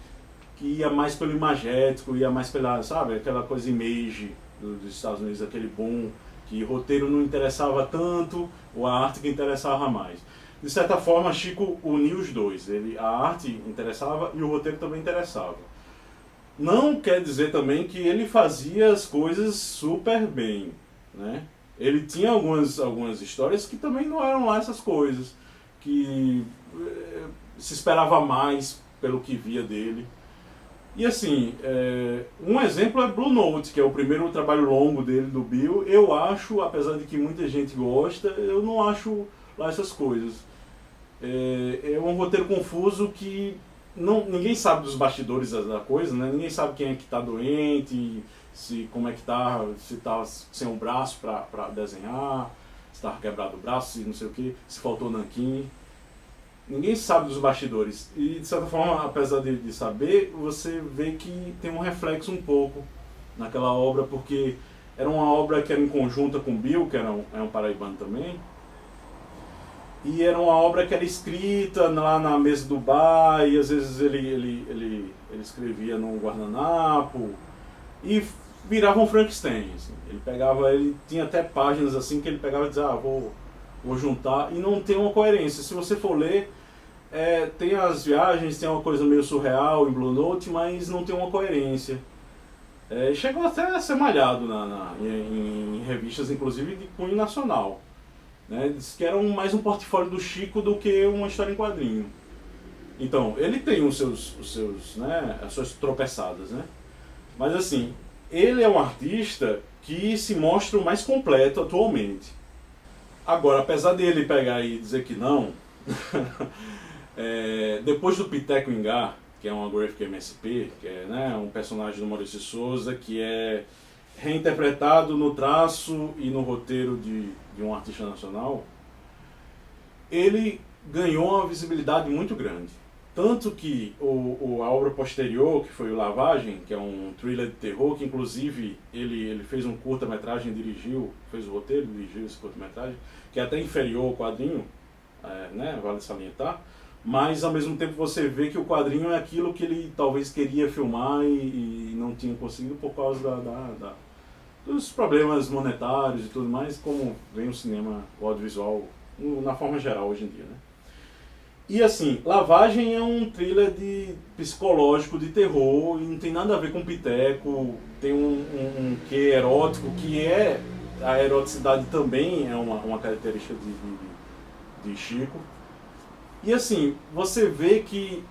ia mais pelo imagético, ia mais pela, sabe, aquela coisa image dos Estados Unidos, aquele boom, que roteiro não interessava tanto, ou a arte que interessava mais. De certa forma, Chico uniu os dois, a arte interessava e o roteiro também interessava. Não quer dizer também que ele fazia as coisas super bem, né? Ele tinha algumas histórias que também não eram lá essas coisas, que se esperava mais pelo que via dele. E assim, um exemplo é Blue Note, que é o primeiro trabalho longo dele, do Bill. Eu acho, apesar de que muita gente gosta, eu não acho lá essas coisas. É um roteiro confuso que ninguém sabe dos bastidores da coisa, né? Ninguém sabe quem é que está doente, como é que tá, se está sem um braço para desenhar, se está quebrado o braço, se não sei o que, se faltou nanquim. Ninguém sabe dos bastidores. E de certa forma, apesar de saber, você vê que tem um reflexo um pouco naquela obra, porque era uma obra que era em conjunta com Bill, que é um paraibano também. E era uma obra que era escrita lá na mesa do bar, e às vezes ele escrevia num guardanapo, e virava um Frankenstein. Assim. Ele tinha até páginas assim que ele pegava e dizia, vou juntar, e não tem uma coerência. Se você for ler, tem as viagens, tem uma coisa meio surreal em Blue Note, mas não tem uma coerência. Chegou até a ser malhado em revistas, inclusive de cunho nacional. Né? Diz que era mais um portfólio do Chico do que uma história em quadrinho. Então, ele tem os seus, né, as suas tropeçadas, né? Mas assim, ele é um artista que se mostra o mais completo atualmente. Agora, apesar dele pegar e dizer que não, depois do Piteco Ingá, que é uma Graphic MSP, que é, né, um personagem do Maurício de Souza, que é reinterpretado no traço e no roteiro de um artista nacional, ele ganhou uma visibilidade muito grande. Tanto que a obra posterior, que foi o Lavagem, que é um thriller de terror, que inclusive ele fez um curta-metragem, fez o roteiro, dirigiu esse curta-metragem, que é até inferior ao quadrinho, né, vale salientar, mas ao mesmo tempo você vê que o quadrinho é aquilo que ele talvez queria filmar e não tinha conseguido por causa dos problemas monetários e tudo mais, como vem o cinema, o audiovisual, na forma geral hoje em dia, né? E assim, Lavagem é um thriller psicológico de terror e não tem nada a ver com Piteco, tem um quê erótico, que a eroticidade também é uma característica de Chico. E assim, você vê que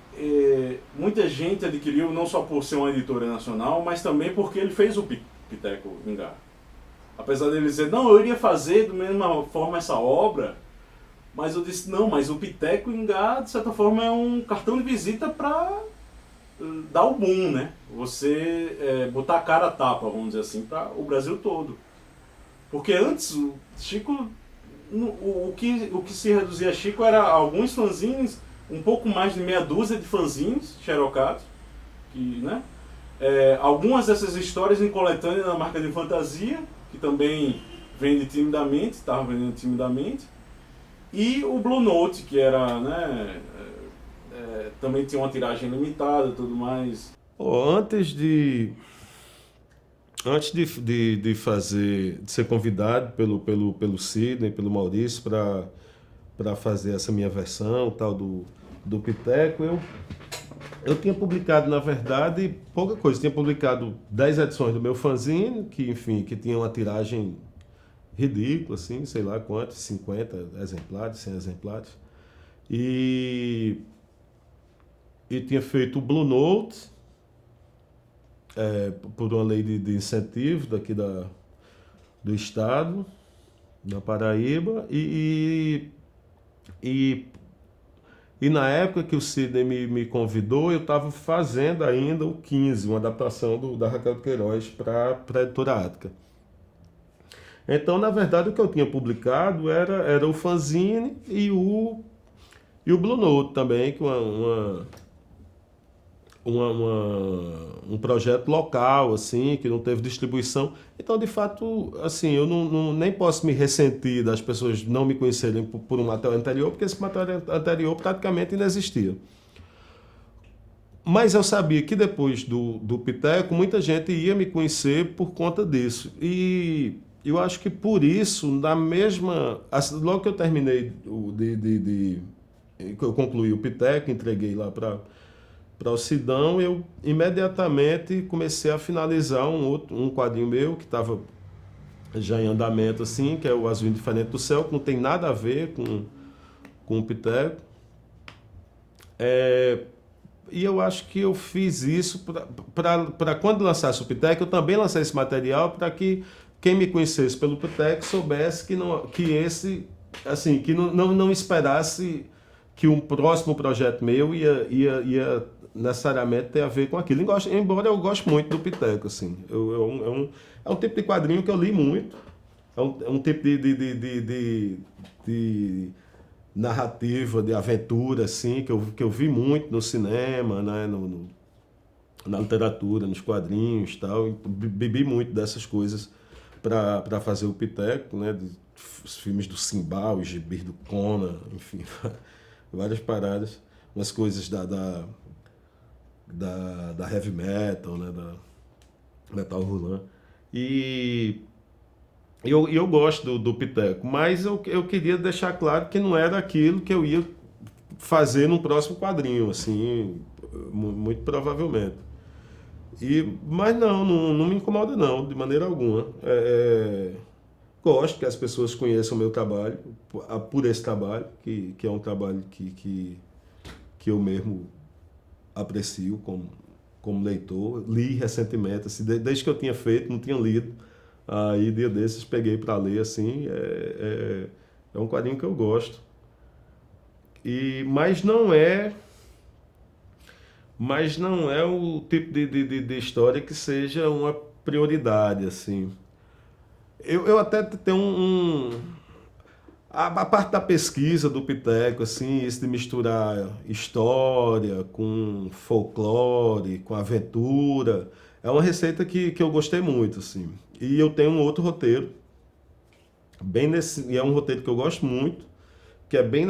muita gente adquiriu, não só por ser uma editora nacional, mas também porque ele fez o Piteco Ingá. Apesar dele dizer, não, eu iria fazer da mesma forma essa obra, mas eu disse, não, mas o Piteco Ingá, de certa forma, é um cartão de visita para dar o boom, né? Você botar a cara a tapa, vamos dizer assim, para o Brasil todo. Porque antes, o Chico, o que se reduzia a Chico era alguns fanzines, um pouco mais de meia dúzia de fanzines xerocados, que, né? Algumas dessas histórias em coletânea na marca de fantasia, que também vende timidamente, estava vendendo timidamente. E o Blue Note, que era, né, também tinha uma tiragem limitada e tudo mais. Antes de ser convidado pelo Sidney, pelo Maurício, para fazer essa minha versão tal do Piteco, eu tinha publicado, na verdade, pouca coisa. Eu tinha publicado 10 edições do meu fanzine, que, enfim, que tinha uma tiragem ridículo, assim, sei lá quantos, 50 exemplares, 100 exemplares. E tinha feito o Blue Note, por uma lei de incentivo daqui do estado, da Paraíba, e na época que o Sidney me convidou, eu estava fazendo ainda o 15, uma adaptação da Raquel Queiroz para a editora Ática. Então, na verdade, o que eu tinha publicado era o fanzine e o Blue Note também, que um projeto local, assim, que não teve distribuição. Então, de fato, assim, eu nem posso me ressentir das pessoas não me conhecerem por um material anterior, porque esse material anterior praticamente não existia. Mas eu sabia que depois do Piteco, muita gente ia me conhecer por conta disso. E eu acho que por isso, logo que eu terminei que eu concluí o Piteco, entreguei lá para o Sidão, eu imediatamente comecei a finalizar um quadrinho meu que estava já em andamento, assim, que é o Azul Indiferente do Céu, que não tem nada a ver com o Piteco. E eu acho que eu fiz isso para quando lançasse o Piteco, eu também lancei esse material para que quem me conhecesse pelo Piteco soubesse que não esperasse que um próximo projeto meu ia necessariamente ter a ver com aquilo. Embora eu goste muito do Piteco, assim. É um tipo de quadrinho que eu li muito. É um tipo de narrativa, de aventura, assim, que eu vi muito no cinema, né, na literatura, nos quadrinhos e tal. Bebi muito dessas coisas para fazer o Piteco, né, os filmes do Simba, os gibis do Conan, enfim, várias paradas, umas coisas da heavy metal, né, da metal rolando. E eu gosto do Piteco, mas eu queria deixar claro que não era aquilo que eu ia fazer no próximo quadrinho, assim, muito provavelmente. Mas não me incomoda não, de maneira alguma. Gosto que as pessoas conheçam o meu trabalho, por esse trabalho, que é um trabalho que eu mesmo aprecio como leitor. Li recentemente, assim, desde que eu tinha feito, não tinha lido. Aí, dia desses, peguei para ler, assim, é um quadrinho que eu gosto. Mas não é o tipo de história que seja uma prioridade, assim. Eu até tenho A parte da pesquisa do Piteco, assim, isso de misturar história com folclore, com aventura, é uma receita que eu gostei muito, assim. E eu tenho um outro roteiro, e é um roteiro que eu gosto muito, que é bem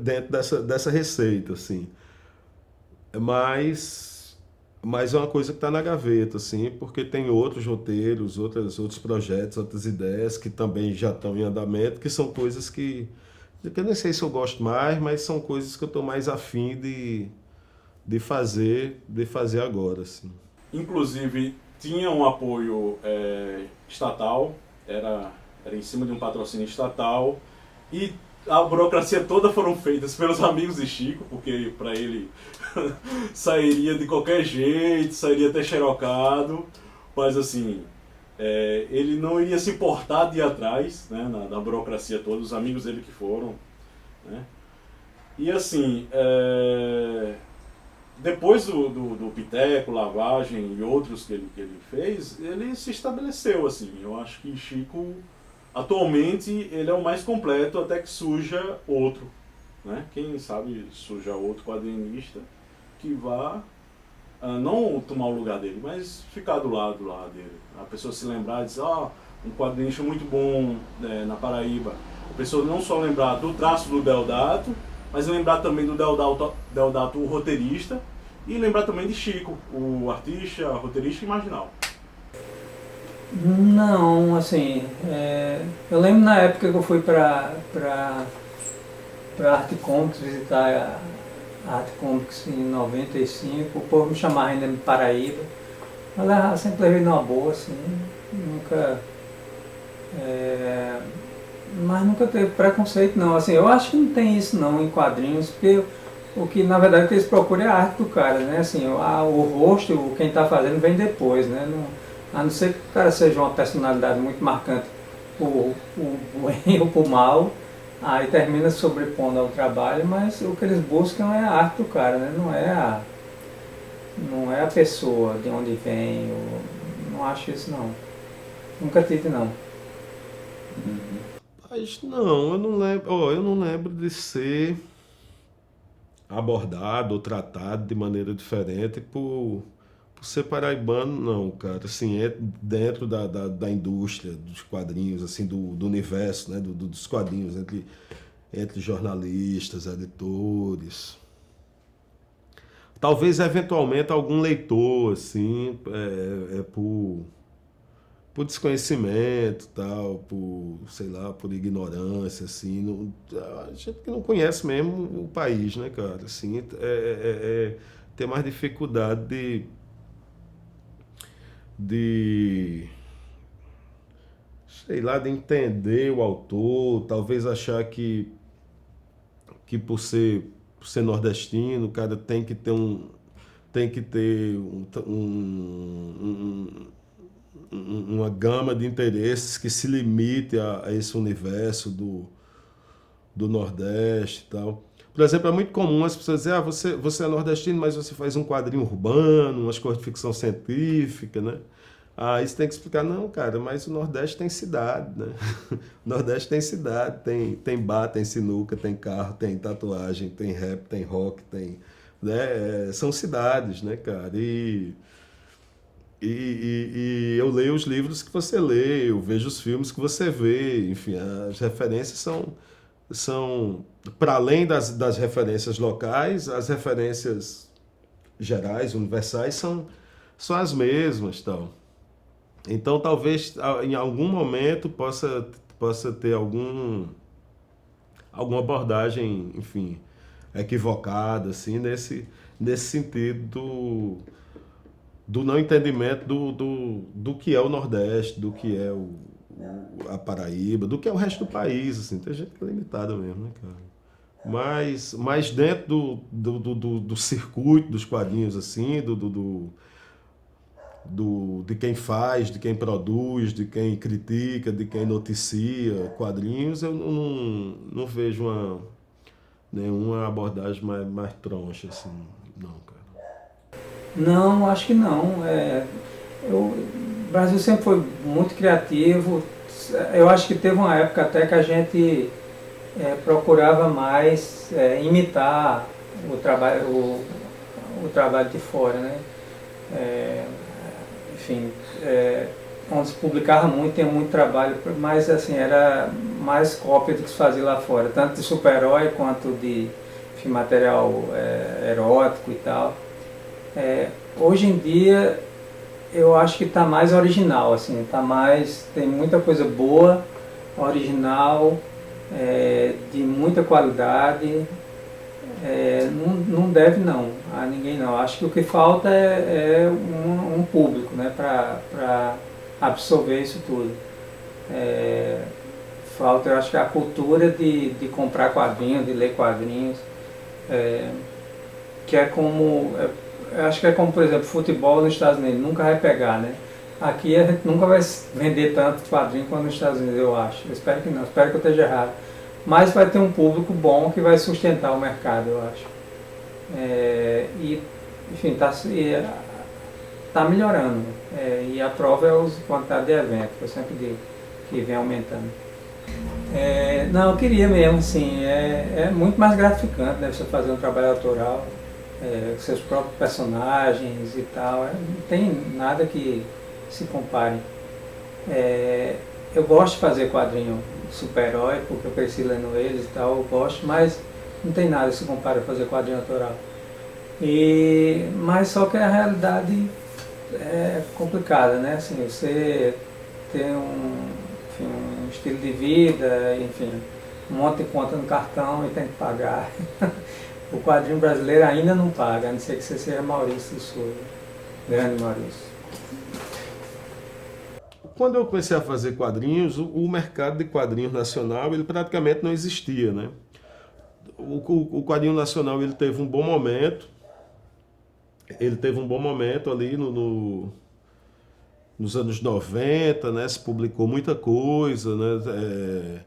dentro dessa receita, assim. Mas, mas é uma coisa que está na gaveta, assim, porque tem outros roteiros, outros projetos, outras ideias que também já estão em andamento, que ssão coisas que eu nem sei se eu gosto mais, mas são coisas que eu estou mais afim de fazer agora, assim. Inclusive, tinha um apoio estatal, era em cima de um patrocínio estatal, e a burocracia toda foram feitas pelos amigos de Chico, porque para ele sairia de qualquer jeito, sairia até xerocado, mas assim, ele não iria se importar de ir atrás, né, da burocracia toda, os amigos dele que foram, né? E assim, depois do Piteco, Lavagem e outros que ele fez, ele se estabeleceu, assim. Eu acho que Chico, atualmente, ele é o mais completo até que surja outro, né? Quem sabe surja outro quadrinista que vá, não tomar o lugar dele, mas ficar do lado lá dele. A pessoa se lembrar e dizer, um quadrinista muito bom na Paraíba. A pessoa não só lembrar do traço do Deodato, mas lembrar também do Deodato, o roteirista, e lembrar também de Chico, o artista, roteirista e marginal. Não, assim, eu lembro na época que eu fui para Arte Comics, visitar a Arte Comics em 95, o povo me chamava ainda de Paraíba, mas eu sempre levei numa boa, assim, nunca... mas nunca teve preconceito não, assim, eu acho que não tem isso não em quadrinhos, porque o que na verdade que eles procuram é a arte do cara, né, assim, o rosto, quem está fazendo vem depois, né, a não ser que o cara seja uma personalidade muito marcante por bem ou por mal, aí termina sobrepondo ao trabalho, mas o que eles buscam é a arte do cara, né, não é a pessoa, de onde vem, não acho isso não, nunca tive não. Mas não, eu não lembro de ser abordado ou tratado de maneira diferente por ser paraibano, não, cara. Assim, dentro da indústria dos quadrinhos, assim, do universo, né, dos quadrinhos, entre jornalistas, editores. Talvez, eventualmente, algum leitor, assim, por desconhecimento, tal, sei lá, por ignorância, assim, a gente que não conhece mesmo o país, né, cara, assim, tem mais dificuldade sei lá, de entender o autor, talvez achar que por ser nordestino, o cara tem que ter uma gama de interesses que se limite a esse universo do Nordeste e tal. Por exemplo, é muito comum as pessoas dizerem, você é nordestino, mas você faz um quadrinho urbano, umas coisas de ficção científica, né? Aí você tem que explicar, não, cara, mas o Nordeste tem cidade, né? O Nordeste tem cidade, tem bar, tem sinuca, tem carro, tem tatuagem, tem rap, tem rock, né? São cidades, né, cara? E eu leio os livros que você lê, eu vejo os filmes que você vê, enfim, as referências são para além das referências locais, as referências gerais, universais, são as mesmas, tal. Então, talvez em algum momento possa ter alguma abordagem, enfim, equivocada, assim, nesse sentido do não entendimento do que é o Nordeste, do que é a Paraíba, do que é o resto do país, assim. Tem gente que é limitada mesmo, né, cara? Mas dentro do circuito dos quadrinhos, assim, de quem faz, de quem produz, de quem critica, de quem noticia quadrinhos, eu não vejo nenhuma abordagem mais troncha, assim, não, cara. Não, acho que não. O Brasil sempre foi muito criativo, Eu acho que teve uma época até que a gente procurava mais imitar o trabalho de fora, né? Enfim, onde se publicava muito, tinha muito trabalho, mas assim, era mais cópia do que se fazia lá fora, tanto de super-herói quanto de enfim, material erótico e tal. Hoje em dia eu acho que está mais original, assim, tem muita coisa boa, original, de muita qualidade. Não deve não a ninguém não. Acho que o que falta é um público, né, para absorver isso tudo. Falta, eu acho que a cultura de comprar quadrinhos, de ler quadrinhos, que é como, eu acho que é como, por exemplo, futebol nos Estados Unidos, nunca vai pegar, né? Aqui a gente nunca vai vender tanto quadrinho quanto nos Estados Unidos, eu acho. Eu espero que não, espero que eu esteja errado. Mas vai ter um público bom que vai sustentar o mercado, eu acho. E, enfim, está melhorando. E a prova é a quantidade de eventos, eu sempre digo, que vem aumentando. Não, eu queria mesmo, assim, é muito mais gratificante, né, você fazer um trabalho autoral, com seus próprios personagens e tal, não tem nada que se compare. Eu gosto de fazer quadrinho super-herói, porque eu cresci lendo eles e tal, eu gosto, mas não tem nada que se compare a fazer quadrinho autoral. Mas só que a realidade é complicada, né, assim, você tem um estilo de vida, enfim, um monte de conta no cartão e tem que pagar. O quadrinho brasileiro ainda não paga, a não ser que você seja Maurício do Sul, grande Maurício. Quando eu comecei a fazer quadrinhos, o mercado de quadrinhos nacional, ele praticamente não existia, né? O quadrinho nacional, ele teve um bom momento ali nos anos 90, né? Se publicou muita coisa, né?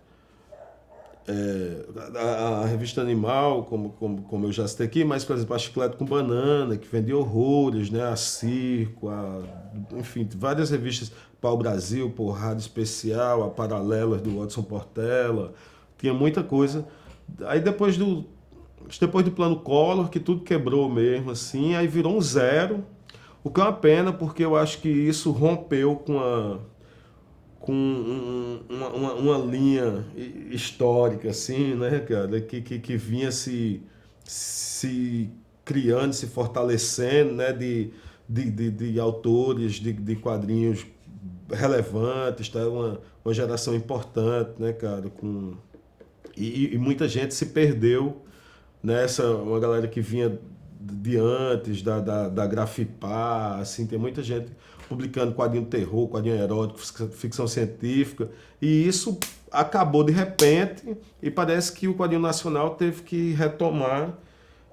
A revista Animal, como eu já citei aqui, mas, por exemplo, a Chiclete com Banana, que vendia horrores, né? A Circo, enfim, várias revistas, Pau Brasil, Porrada Especial, a Paralelas do Watson Portela, tinha muita coisa. Aí depois do plano Collor, que tudo quebrou mesmo, assim, aí virou um zero, o que é uma pena, porque eu acho que isso rompeu com uma linha histórica, assim, né, cara, que vinha se criando, se fortalecendo, né, de autores de quadrinhos relevantes, tá? Uma geração importante, né, cara, e muita gente se perdeu nessa, uma galera que vinha de antes, da Grafipar, assim, tem muita gente publicando quadrinho terror, quadrinho erótico, ficção científica, e isso acabou de repente, e parece que o quadrinho nacional teve que retomar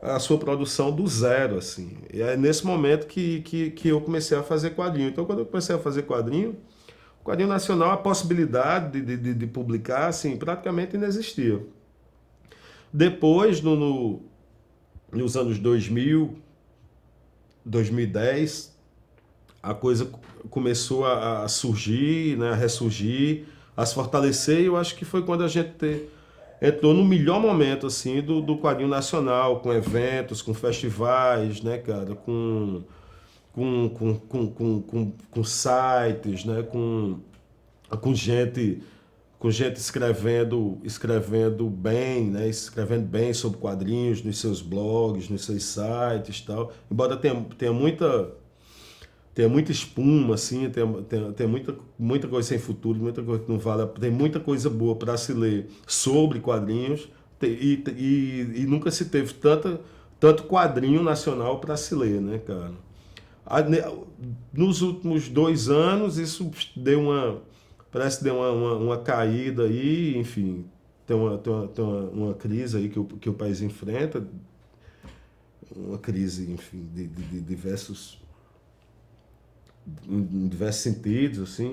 a sua produção do zero, assim. E é nesse momento que eu comecei a fazer quadrinho. Então, quando eu comecei a fazer quadrinho, o quadrinho nacional, a possibilidade de publicar, assim, praticamente inexistia. Depois, nos anos 2000, 2010, a coisa começou a surgir, né, a ressurgir, a se fortalecer, e eu acho que foi quando a gente entrou no melhor momento assim do quadrinho nacional, com eventos, com festivais, né, cara, com sites, né, com gente escrevendo bem, né, escrevendo bem sobre quadrinhos nos seus blogs, nos seus sites e tal. Embora tenha muita espuma, assim, tem muita coisa sem futuro, muita coisa que não vale, tem muita coisa boa para se ler sobre quadrinhos, e nunca se teve tanto quadrinho nacional para se ler, né, cara? Nos últimos 2 anos, isso parece que deu uma caída aí, enfim, tem uma crise aí que o país enfrenta, uma crise, enfim, de diversos em diversos sentidos, assim,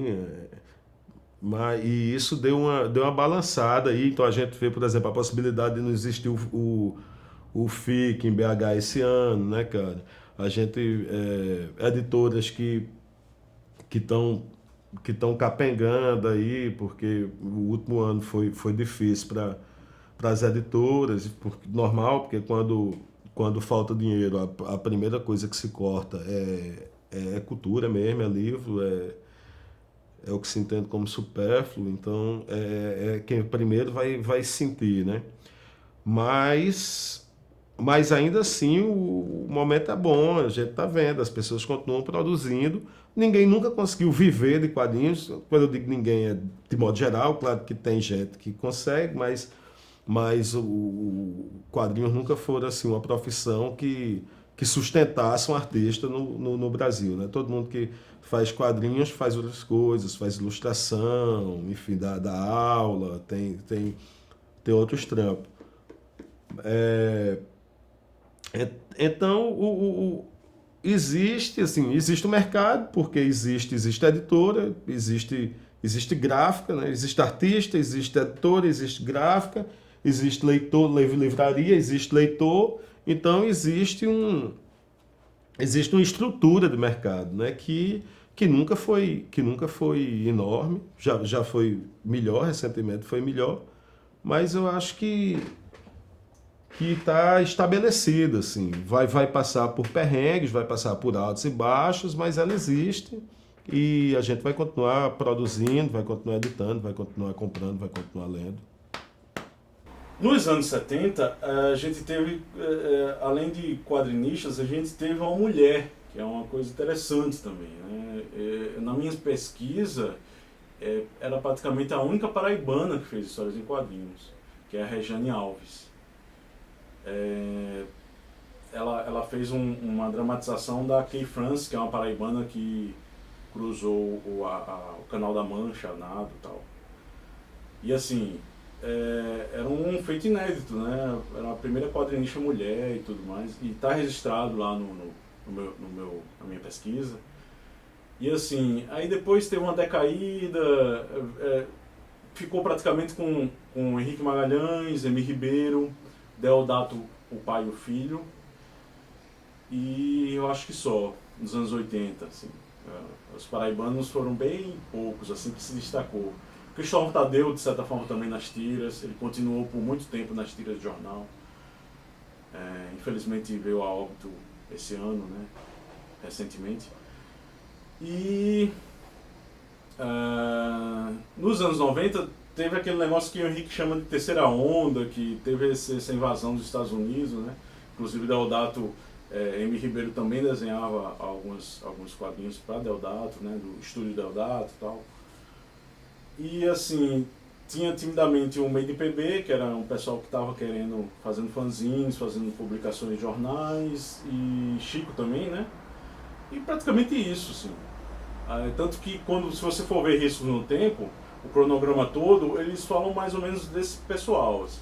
e isso deu uma balançada aí. Então a gente vê, por exemplo, a possibilidade de não existir o FIC em BH esse ano, né, cara? A gente, editoras que estão que estão capengando aí, porque o último ano foi difícil para as editoras, normal, porque quando falta dinheiro, a primeira coisa que se corta é cultura mesmo, é livro, é o que se entende como supérfluo, então é quem primeiro vai sentir, né? Mas, mas ainda assim o momento é bom, a gente está vendo, as pessoas continuam produzindo. Ninguém nunca conseguiu viver de quadrinhos. Quando eu digo ninguém, é de modo geral, claro que tem gente que consegue, mas o quadrinhos nunca foram assim, uma profissão que sustentasse um artista no Brasil. Né? Todo mundo que faz quadrinhos faz outras coisas, faz ilustração, enfim, dá aula, tem outros trampos. Então, existe o mercado, porque existe editora, existe gráfica, né? Existe artista, existe editora, existe gráfica, existe leitor, livraria, existe leitor. Então, existe uma estrutura de mercado, né? Que nunca foi enorme, já foi melhor, recentemente foi melhor, mas eu acho que está estabelecida, assim. Vai passar por perrengues, vai passar por altos e baixos, mas ela existe e a gente vai continuar produzindo, vai continuar editando, vai continuar comprando, vai continuar lendo. Nos anos 70, a gente teve, além de quadrinistas, a gente teve uma mulher, que é uma coisa interessante também. Né? Na minha pesquisa, era praticamente a única paraibana que fez histórias em quadrinhos, que é a Rejane Alves. Ela fez uma dramatização da Kay France, que é uma paraibana que cruzou o Canal da Mancha, nado e tal. E assim, era um feito inédito, né? Era a primeira quadrinista mulher e tudo mais, e está registrado lá na minha pesquisa. E assim, aí depois teve uma decaída, ficou praticamente com Henrique Magalhães, Emi Ribeiro, Deodato, o pai e o filho, e eu acho que só, nos anos 80, assim. Os paraibanos foram bem poucos, assim, que se destacou. Cristóvão Tadeu, de certa forma, também nas tiras, ele continuou por muito tempo nas tiras de jornal. Infelizmente veio a óbito esse ano, né, recentemente. E nos anos 90 teve aquele negócio que o Henrique chama de terceira onda, que teve essa invasão dos Estados Unidos, né? Inclusive Deodato, Emi Ribeiro também desenhava alguns quadrinhos para Deodato, né? Do estúdio Deodato e tal. E assim, tinha timidamente o Made in PB, que era um pessoal que estava fazendo fanzines, fazendo publicações de jornais, e Chico também, né? E praticamente isso, assim. Tanto que se você for ver Riscos no Tempo, o cronograma todo, eles falam mais ou menos desse pessoal, assim.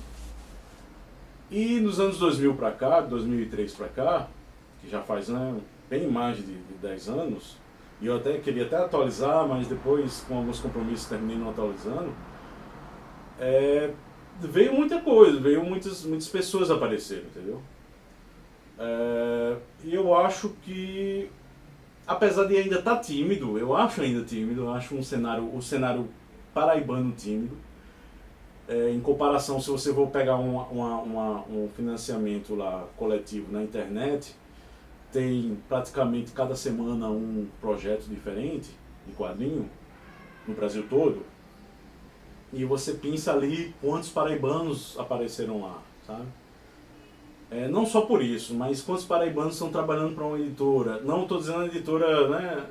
E nos anos 2000 para cá, 2003 para cá, que já faz, né, bem mais de 10 anos, e eu queria até atualizar, mas depois, com alguns compromissos, terminei não atualizando, veio muita coisa, veio muitas pessoas apareceram, entendeu? E eu acho que, apesar de ainda estar tímido, eu acho o cenário paraibano tímido. Em comparação, se você for pegar um financiamento lá coletivo na internet, tem praticamente cada semana um projeto diferente de quadrinho no Brasil todo, e você pensa ali quantos paraibanos apareceram lá, sabe? Não só por isso, mas quantos paraibanos estão trabalhando para uma editora. Não estou dizendo a editora, né,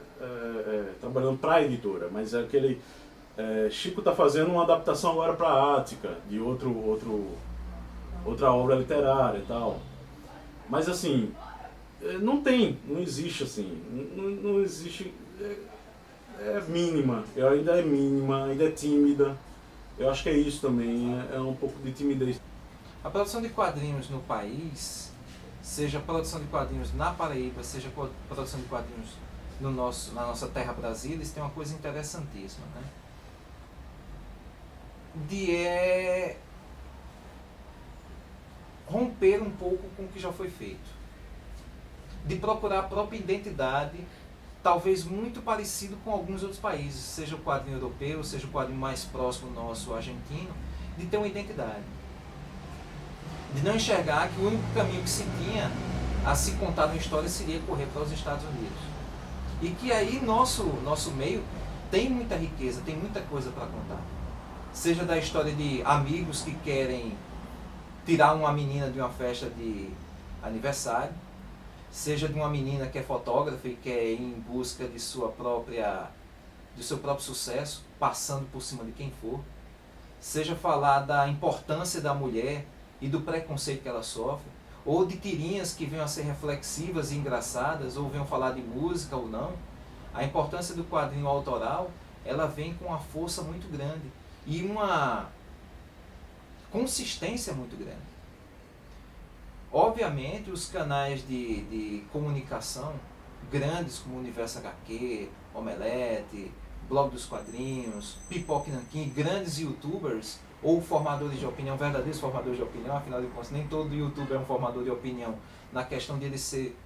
trabalhando para a editora, mas é aquele... Chico está fazendo uma adaptação agora para a Ática, de outra obra literária e tal. Mas assim, não existe assim, não existe, mínima, ainda é mínima, ainda é tímida. Eu acho que é isso também, é um pouco de timidez. A produção de quadrinhos no país, seja produção de quadrinhos na Paraíba, seja produção de quadrinhos na nossa terra Brasília, isso tem uma coisa interessantíssima, né? De romper um pouco com o que já foi feito, de procurar a própria identidade talvez muito parecido com alguns outros países, seja o quadrinho europeu, seja o quadrinho mais próximo nosso, argentino, de ter uma identidade. De não enxergar que o único caminho que se tinha a se contar uma história seria correr para os Estados Unidos. E que aí nosso meio tem muita riqueza, tem muita coisa para contar. Seja da história de amigos que querem tirar uma menina de uma festa de aniversário, seja de uma menina que é fotógrafa e quer ir em busca de seu próprio sucesso, passando por cima de quem for, seja falar da importância da mulher e do preconceito que ela sofre, ou de tirinhas que venham a ser reflexivas e engraçadas, ou venham falar de música ou não. A importância do quadrinho autoral, ela vem com uma força muito grande e uma consistência muito grande. Obviamente, os canais de comunicação grandes como o Universo HQ, Omelete, Blog dos Quadrinhos, Pipoca e Nanquim, grandes youtubers ou formadores de opinião, verdadeiros formadores de opinião, afinal de contas, nem todo youtuber é um formador de opinião na questão de ele ser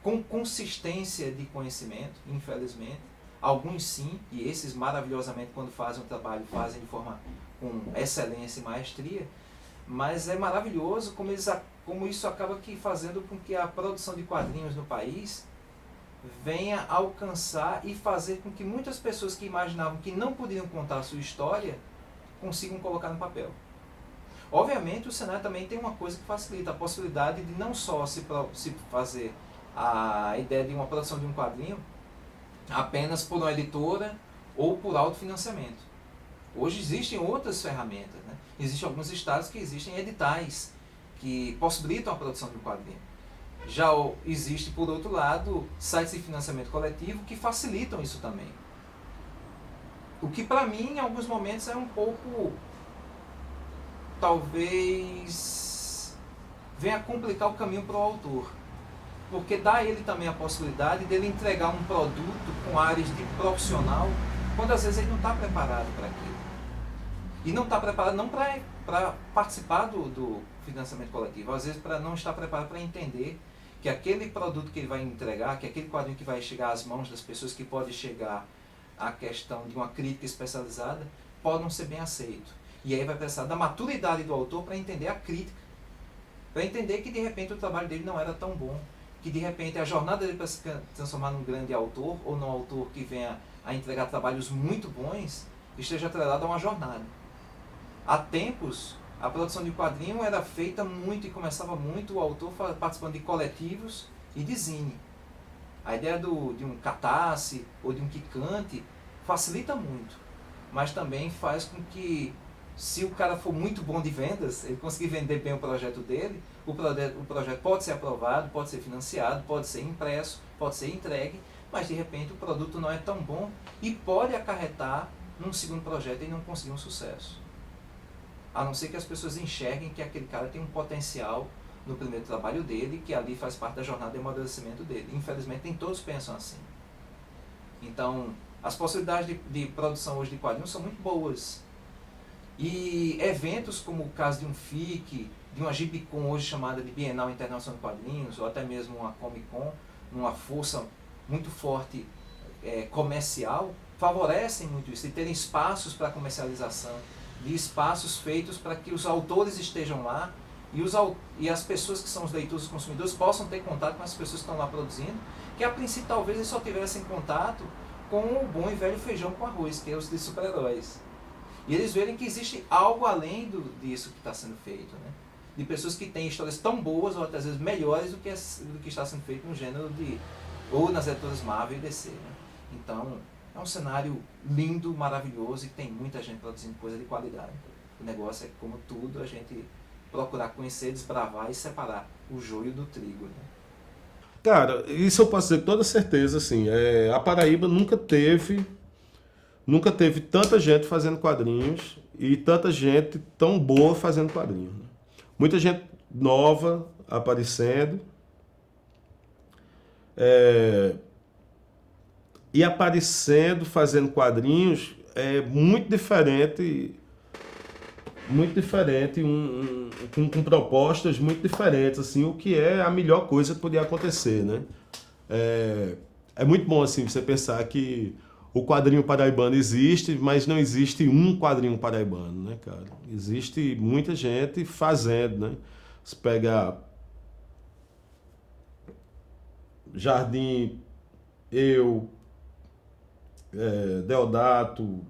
com consistência de conhecimento, infelizmente. Alguns sim, e esses maravilhosamente quando fazem o trabalho, fazem de forma com excelência e maestria, mas é maravilhoso como isso acaba fazendo com que a produção de quadrinhos no país venha alcançar e fazer com que muitas pessoas que imaginavam que não poderiam contar a sua história consigam colocar no papel. Obviamente o cenário também tem uma coisa que facilita, a possibilidade de não só se fazer a ideia de uma produção de um quadrinho apenas por uma editora ou por autofinanciamento. Hoje existem outras ferramentas, né? Existem alguns estados que existem editais que possibilitam a produção de um quadrinho. Já existe, por outro lado, sites de financiamento coletivo que facilitam isso também. O que para mim, em alguns momentos, é um pouco, talvez, venha a complicar o caminho para o autor. Porque dá a ele também a possibilidade dele entregar um produto com áreas de profissional, quando às vezes ele não está preparado para aquilo. E não está preparado não para participar do financiamento coletivo, às vezes para não estar preparado para entender que aquele produto que ele vai entregar, que aquele quadrinho que vai chegar às mãos das pessoas, que pode chegar à questão de uma crítica especializada, pode não ser bem aceito. E aí vai precisar da maturidade do autor para entender a crítica, para entender que de repente o trabalho dele não era tão bom, que de repente a jornada dele para se transformar num grande autor, ou num autor que venha a entregar trabalhos muito bons, esteja atrelado a uma jornada. Há tempos, a produção de quadrinho era feita muito e começava muito o autor participando de coletivos e de zine. A ideia de um Catarse ou de um Quicante facilita muito, mas também faz com que, se o cara for muito bom de vendas, ele conseguir vender bem o projeto dele, o projeto pode ser aprovado, pode ser financiado, pode ser impresso, pode ser entregue, mas de repente o produto não é tão bom e pode acarretar num segundo projeto e não conseguir um sucesso. A não ser que as pessoas enxerguem que aquele cara tem um potencial no primeiro trabalho dele, que ali faz parte da jornada de amadurecimento dele. Infelizmente, nem todos pensam assim. Então, as possibilidades de produção hoje de quadrinhos são muito boas. E eventos como o caso de um FIC, de uma Gibicon hoje chamada de Bienal Internacional de Quadrinhos, ou até mesmo uma Comic Con, numa força muito forte comercial, favorecem muito isso, e terem espaços para comercialização, de espaços feitos para que os autores estejam lá e as pessoas que são os leitores, os consumidores, possam ter contato com as pessoas que estão lá produzindo, que a princípio talvez eles só tivessem contato com o bom e velho feijão com arroz, que é os de super-heróis. E eles verem que existe algo além disso que está sendo feito, né? De pessoas que têm histórias tão boas ou até às vezes melhores do que está sendo feito no gênero ou nas editoras Marvel e DC, né? Então, é um cenário lindo, maravilhoso e tem muita gente produzindo coisa de qualidade. O negócio é, como tudo, a gente procurar conhecer, desbravar e separar o joio do trigo, né? Cara, isso eu posso dizer com toda certeza, assim, a Paraíba nunca teve tanta gente fazendo quadrinhos e tanta gente tão boa fazendo quadrinhos, né? Muita gente nova aparecendo, e aparecendo, fazendo quadrinhos, muito diferente, com propostas muito diferentes, assim, o que é a melhor coisa que podia acontecer, né? é muito bom assim você pensar que o quadrinho paraibano existe, mas não existe um quadrinho paraibano, né, cara? Existe muita gente fazendo, né? Você pega Jardim, eu, Deodato,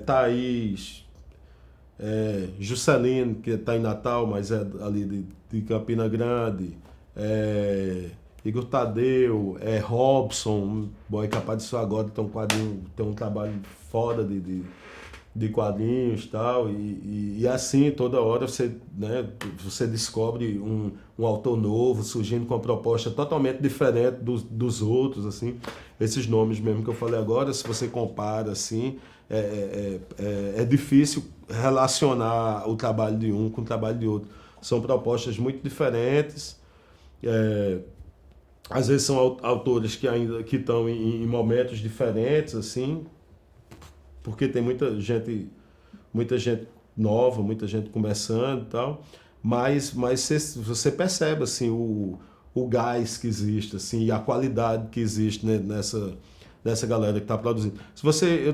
Thaís, Juscelino, que está em Natal, mas é ali de Campina Grande, Igor Tadeu, Robson, boy capaz disso agora tem um trabalho foda de quadrinhos e tal, e assim toda hora você, né, você descobre um autor novo surgindo com uma proposta totalmente diferente dos outros, assim, esses nomes mesmo que eu falei agora, se você compara assim, é difícil relacionar o trabalho de um com o trabalho de outro, são propostas muito diferentes, às vezes são autores que estão em momentos diferentes, assim, porque tem muita gente nova, muita gente começando e tal, mas você percebe assim o gás que existe, assim, e a qualidade que existe, né, nessa galera que está produzindo.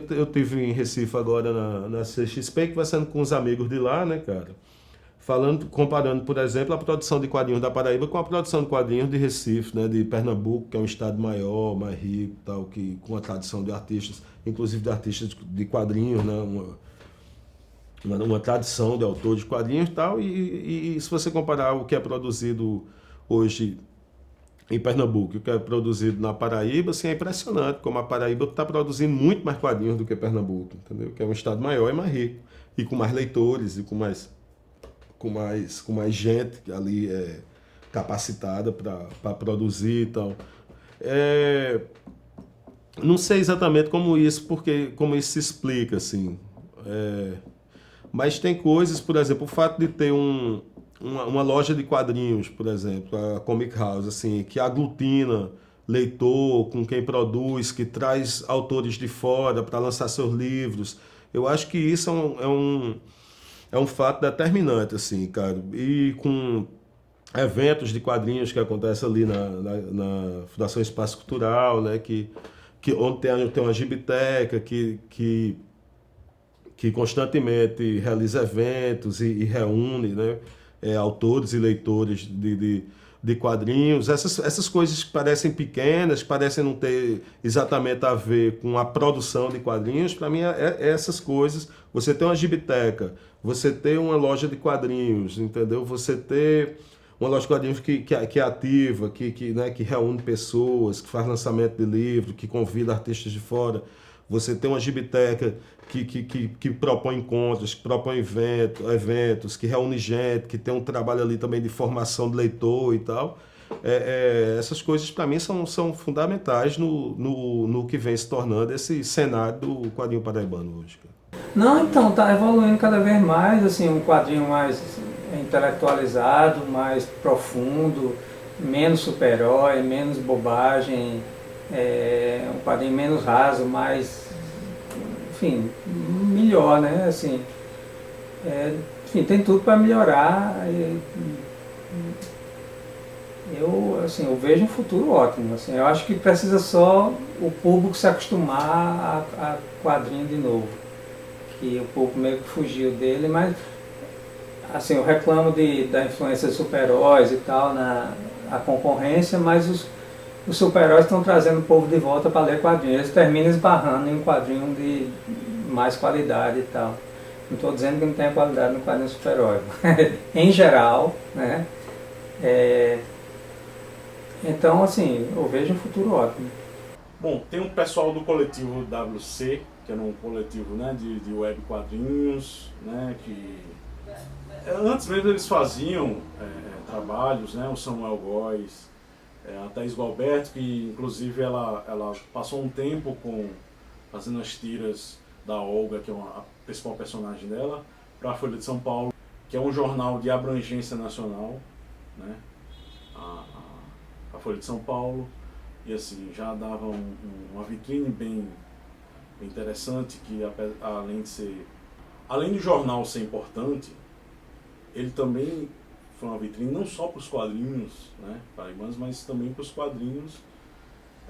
Eu tive em Recife agora na CXP, conversando com os amigos de lá, né, cara? Comparando, por exemplo, a produção de quadrinhos da Paraíba com a produção de quadrinhos de Recife, né, de Pernambuco, que é um estado maior, mais rico, tal, que com a tradição de artistas, inclusive de artistas de quadrinhos, né, uma tradição de autor de quadrinhos e tal, e se você comparar o que é produzido hoje em Pernambuco e o que é produzido na Paraíba, assim, é impressionante como a Paraíba está produzindo muito mais quadrinhos do que Pernambuco, entendeu? Que é um estado maior e mais rico, e com mais leitores, e com mais gente ali capacitada para produzir e tal. Não sei exatamente como isso se explica, assim. Mas tem coisas, por exemplo, o fato de ter uma loja de quadrinhos, por exemplo, a Comic House, assim, que aglutina leitor com quem produz, que traz autores de fora para lançar seus livros. Eu acho que isso é um fato determinante, assim, cara. E com eventos de quadrinhos que acontecem ali na Fundação Espaço Cultural, né, onde tem uma gibiteca que constantemente realiza eventos e reúne, né, autores e leitores de quadrinhos. Essas coisas que parecem pequenas, que parecem não ter exatamente a ver com a produção de quadrinhos, para mim essas coisas. Você tem uma gibiteca, você ter uma loja de quadrinhos, entendeu? Você ter uma loja de quadrinhos que é ativa, né, que reúne pessoas, que faz lançamento de livro, que convida artistas de fora. Você tem uma gibiteca que propõe encontros, que propõe eventos, que reúne gente, que tem um trabalho ali também de formação de leitor e tal. Essas coisas, para mim, são fundamentais no que vem se tornando esse cenário do quadrinho paraibano hoje. Não, então, tá evoluindo cada vez mais, assim, um quadrinho mais intelectualizado, mais profundo, menos super-herói, menos bobagem, um quadrinho menos raso, mais, enfim, melhor, né, assim, enfim, tem tudo para melhorar. Eu vejo um futuro ótimo, assim, eu acho que precisa só o público se acostumar a quadrinho de novo, que o público meio que fugiu dele, mas assim, eu reclamo da influência de super-heróis e tal, a concorrência, mas os super-heróis estão trazendo o povo de volta para ler quadrinhos. Eles terminam esbarrando em um quadrinho de mais qualidade e tal. Não estou dizendo que não tem qualidade no quadrinho super-herói. Em geral, né? Então, assim, eu vejo um futuro ótimo. Bom, tem um pessoal do coletivo WC, que era um coletivo, né, de web quadrinhos, né, que antes mesmo eles faziam trabalhos, né, o Samuel Góes, a Thaís Galberto, que inclusive ela passou um tempo fazendo as tiras da Olga, que é a principal personagem dela, para a Folha de São Paulo, que é um jornal de abrangência nacional, né, a Folha de São Paulo, e assim, já dava uma vitrine bem interessante, que além do jornal ser importante, ele também foi uma vitrine não só para os quadrinhos, né, paraibanos, mas também para os quadrinhos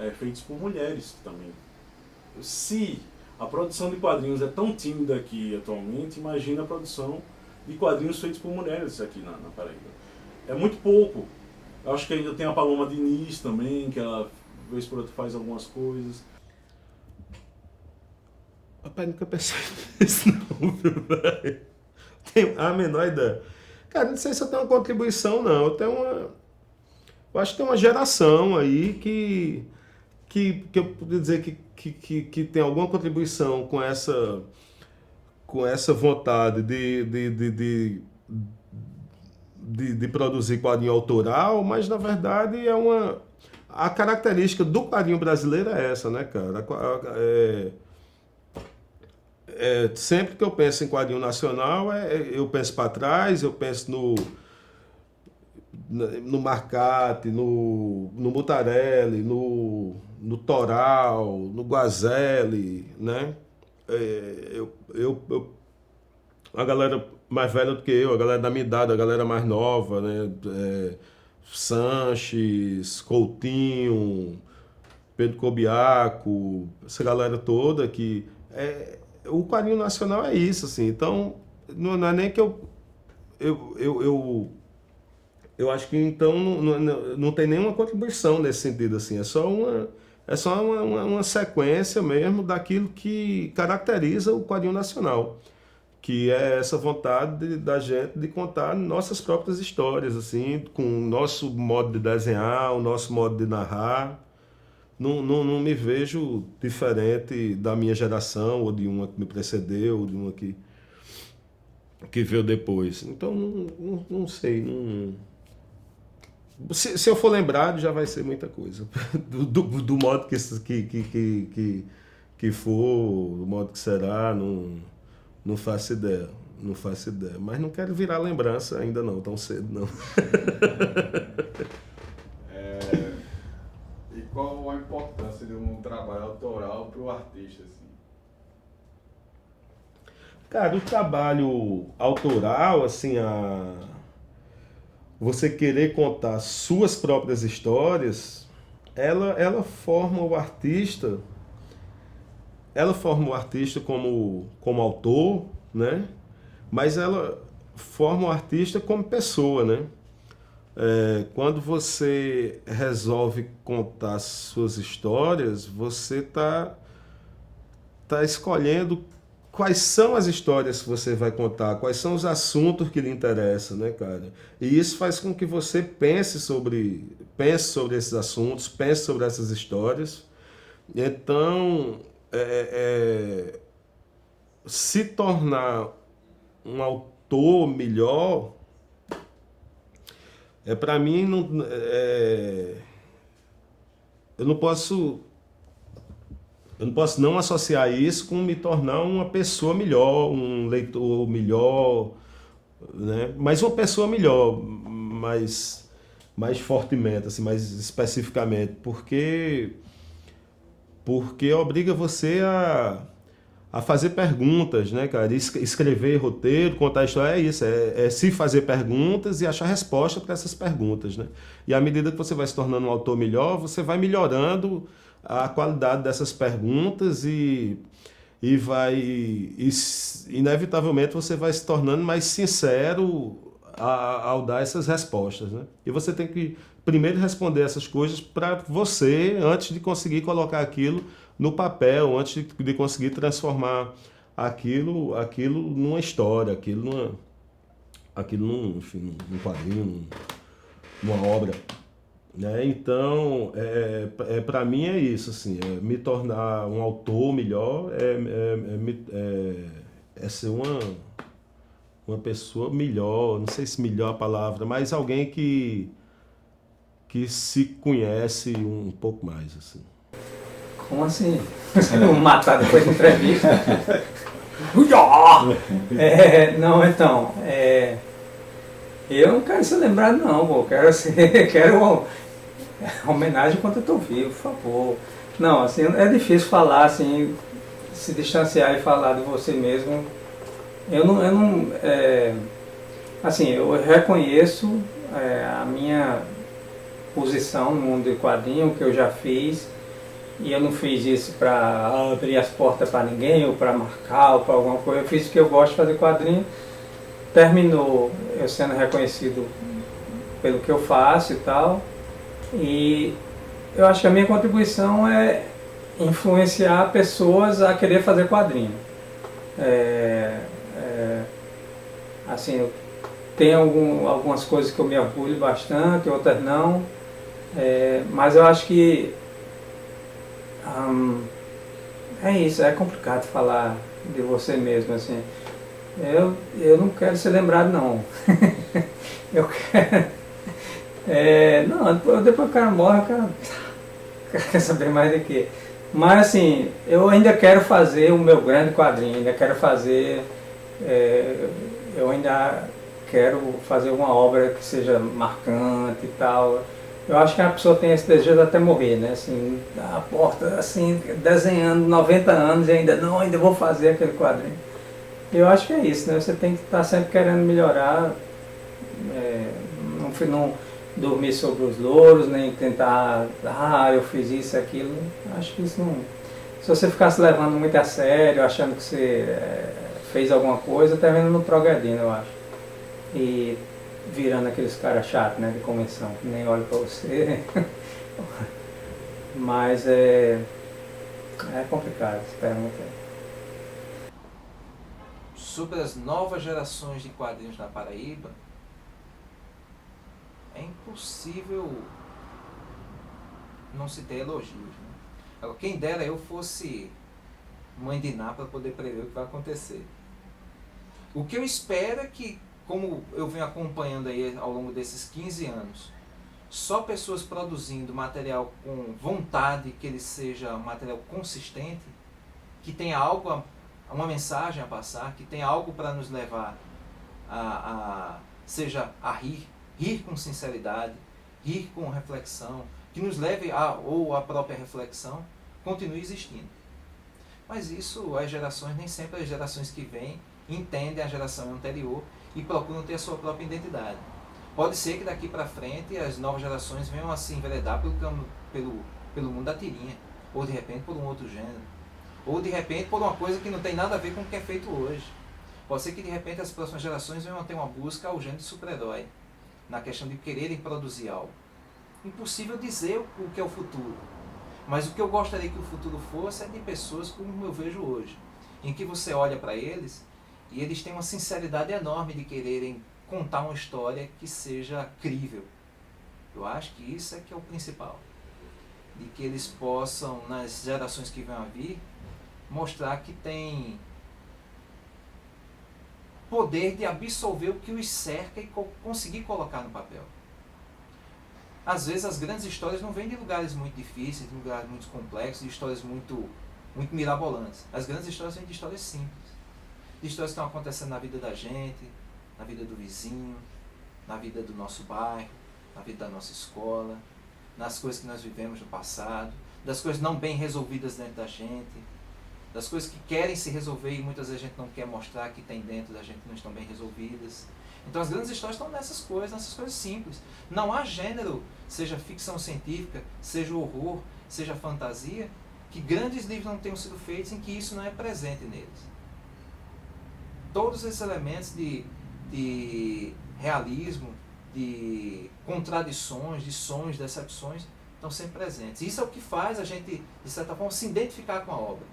feitos por mulheres também. Se a produção de quadrinhos é tão tímida aqui atualmente, imagina a produção de quadrinhos feitos por mulheres aqui na Paraíba. É muito pouco. Eu acho que ainda tem a Paloma Diniz também, que ela, vez por outra, faz algumas coisas. Rapaz, nunca pensei nisso não, viu, velho? Tenho a menor ideia. Cara, não sei se eu tenho uma contribuição, não. Eu acho que tem uma geração aí que eu poderia dizer que tem alguma contribuição com essa vontade de produzir quadrinho autoral, mas na verdade a característica do quadrinho brasileiro é essa, né, cara? Sempre que eu penso em quadrinho nacional, eu penso para trás, eu penso no Marcati, no Mutarelli, no Toral, no Guazelli, né? A galera mais velha do que eu, a galera da minha idade, a galera mais nova, né? Sanches, Coutinho, Pedro Cobiaco, essa galera toda que... o quadrinho nacional é isso, assim. Então, não é nem que eu acho que então não tem nenhuma contribuição nesse sentido, assim. É só uma sequência mesmo daquilo que caracteriza o quadrinho nacional, que é essa vontade da gente de contar nossas próprias histórias, assim, com o nosso modo de desenhar, o nosso modo de narrar. Não me vejo diferente da minha geração, ou de uma que me precedeu, ou de uma que veio depois. Então, não sei. Se eu for lembrado, já vai ser muita coisa. Do modo que for, do modo que será, não faço ideia. Não faço ideia. Mas não quero virar lembrança ainda não, tão cedo não. E qual a importância de um trabalho autoral para o artista, assim? Cara, o trabalho autoral, assim, você querer contar suas próprias histórias, ela forma o artista, como autor, né? Mas ela forma o artista como pessoa, né? Quando você resolve contar suas histórias, você está escolhendo quais são as histórias que você vai contar, quais são os assuntos que lhe interessam, né, cara? E isso faz com que você pense sobre esses assuntos, pense sobre essas histórias. Então, se tornar um autor melhor, para mim, eu não posso não associar isso com me tornar uma pessoa melhor, um leitor melhor, né? Mas uma pessoa melhor, mais fortemente, assim, mais especificamente, porque obriga você a fazer perguntas, né, cara? Escrever roteiro, contar a história, é isso, é se fazer perguntas e achar resposta para essas perguntas, né? E à medida que você vai se tornando um autor melhor, você vai melhorando a qualidade dessas perguntas e inevitavelmente você vai se tornando mais sincero ao dar essas respostas, né? E você tem que primeiro responder essas coisas para você, antes de conseguir colocar aquilo no papel, antes de conseguir transformar aquilo numa história, aquilo num quadrinho, numa obra, né? Então, para mim é isso, assim, me tornar um autor melhor, é ser uma pessoa melhor, não sei se melhor a palavra, mas alguém que se conhece um pouco mais, assim. Como assim? Vamos matar depois da entrevista? Não, então, eu não quero ser lembrado não, pô. Quero uma homenagem enquanto eu estou vivo, por favor. Não, assim, é difícil falar, assim, se distanciar e falar de você mesmo. Assim, eu reconheço a minha posição no mundo do quadrinho, o que eu já fiz, E eu não fiz isso para abrir as portas para ninguém, ou para marcar, ou para alguma coisa. Eu fiz porque eu gosto de fazer quadrinho. Terminou eu sendo reconhecido pelo que eu faço e tal. E eu acho que a minha contribuição é influenciar pessoas a querer fazer quadrinho. Assim, eu tenho algumas coisas que eu me orgulho bastante, outras não. Mas eu acho que é isso, é complicado falar de você mesmo, assim. Eu não quero ser lembrado, não. Eu quero... não, depois que o cara morre, o cara quer saber mais do que. Mas assim, eu ainda quero fazer o meu grande quadrinho, ainda quero fazer... eu ainda quero fazer uma obra que seja marcante e tal. Eu acho que a pessoa tem esse desejo até morrer, né? Assim, a porta, assim, desenhando 90 anos e ainda vou fazer aquele quadrinho. Eu acho que é isso, né? Você tem que estar sempre querendo melhorar, não dormir sobre os louros, nem tentar, eu fiz isso, aquilo. Acho que isso não... Se você ficar se levando muito a sério, achando que você fez alguma coisa, termina não progredindo, eu acho. E virando aqueles caras chatos, né, de convenção, que nem olham pra você. Mas é complicado essa pergunta. Sobre as novas gerações de quadrinhos na Paraíba, é impossível não se ter elogios, né? Agora, quem dera eu fosse mãe de Ná para poder prever o que vai acontecer. O que eu espero é que, como eu venho acompanhando aí ao longo desses 15 anos, só pessoas produzindo material com vontade que ele seja um material consistente, que tenha algo, uma mensagem a passar, que tenha algo para nos levar seja a rir com sinceridade, rir com reflexão, que nos leve ou a própria reflexão, continue existindo. Mas isso, as gerações, nem sempre as gerações que vêm entendem a geração anterior e procuram ter a sua própria identidade. Pode ser que daqui para frente as novas gerações venham a se enveredar pelo mundo da tirinha, ou de repente por um outro gênero, ou de repente por uma coisa que não tem nada a ver com o que é feito hoje. Pode ser que de repente as próximas gerações venham a ter uma busca ao gênero de super-herói, na questão de quererem produzir algo. Impossível dizer o que é o futuro, mas o que eu gostaria que o futuro fosse é de pessoas como eu vejo hoje, em que você olha para eles e eles têm uma sinceridade enorme de quererem contar uma história que seja crível. Eu acho que isso é que é o principal. De que eles possam, nas gerações que vão a vir, mostrar que tem poder de absorver o que os cerca e conseguir colocar no papel. Às vezes as grandes histórias não vêm de lugares muito difíceis, de lugares muito complexos, de histórias muito mirabolantes. As grandes histórias vêm de histórias simples. De histórias que estão acontecendo na vida da gente, na vida do vizinho, na vida do nosso bairro, na vida da nossa escola, nas coisas que nós vivemos no passado, das coisas não bem resolvidas dentro da gente, das coisas que querem se resolver e muitas vezes a gente não quer mostrar que tem dentro da gente que não estão bem resolvidas. Então as grandes histórias estão nessas coisas simples. Não há gênero, seja ficção científica, seja horror, seja fantasia, que grandes livros não tenham sido feitos em que isso não é presente neles. Todos esses elementos de realismo, de contradições, de sonhos, decepções, estão sempre presentes. Isso é o que faz a gente, de certa forma, se identificar com a obra.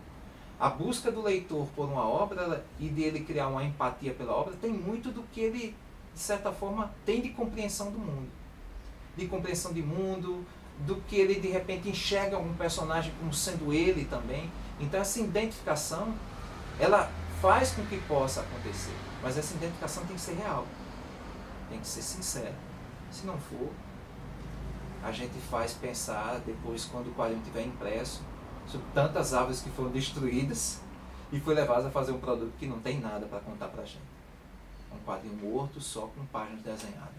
A busca do leitor por uma obra e dele criar uma empatia pela obra tem muito do que ele, de certa forma, tem de compreensão do mundo. De compreensão de mundo, do que ele, de repente, enxerga um personagem como sendo ele também. Então, essa identificação, ela faz com que possa acontecer. Mas essa identificação tem que ser real. Tem que ser sincera. Se não for, a gente faz pensar depois, quando o quadrinho estiver impresso, sobre tantas árvores que foram destruídas e foi levadas a fazer um produto que não tem nada para contar para a gente. Um quadrinho morto só com páginas desenhadas.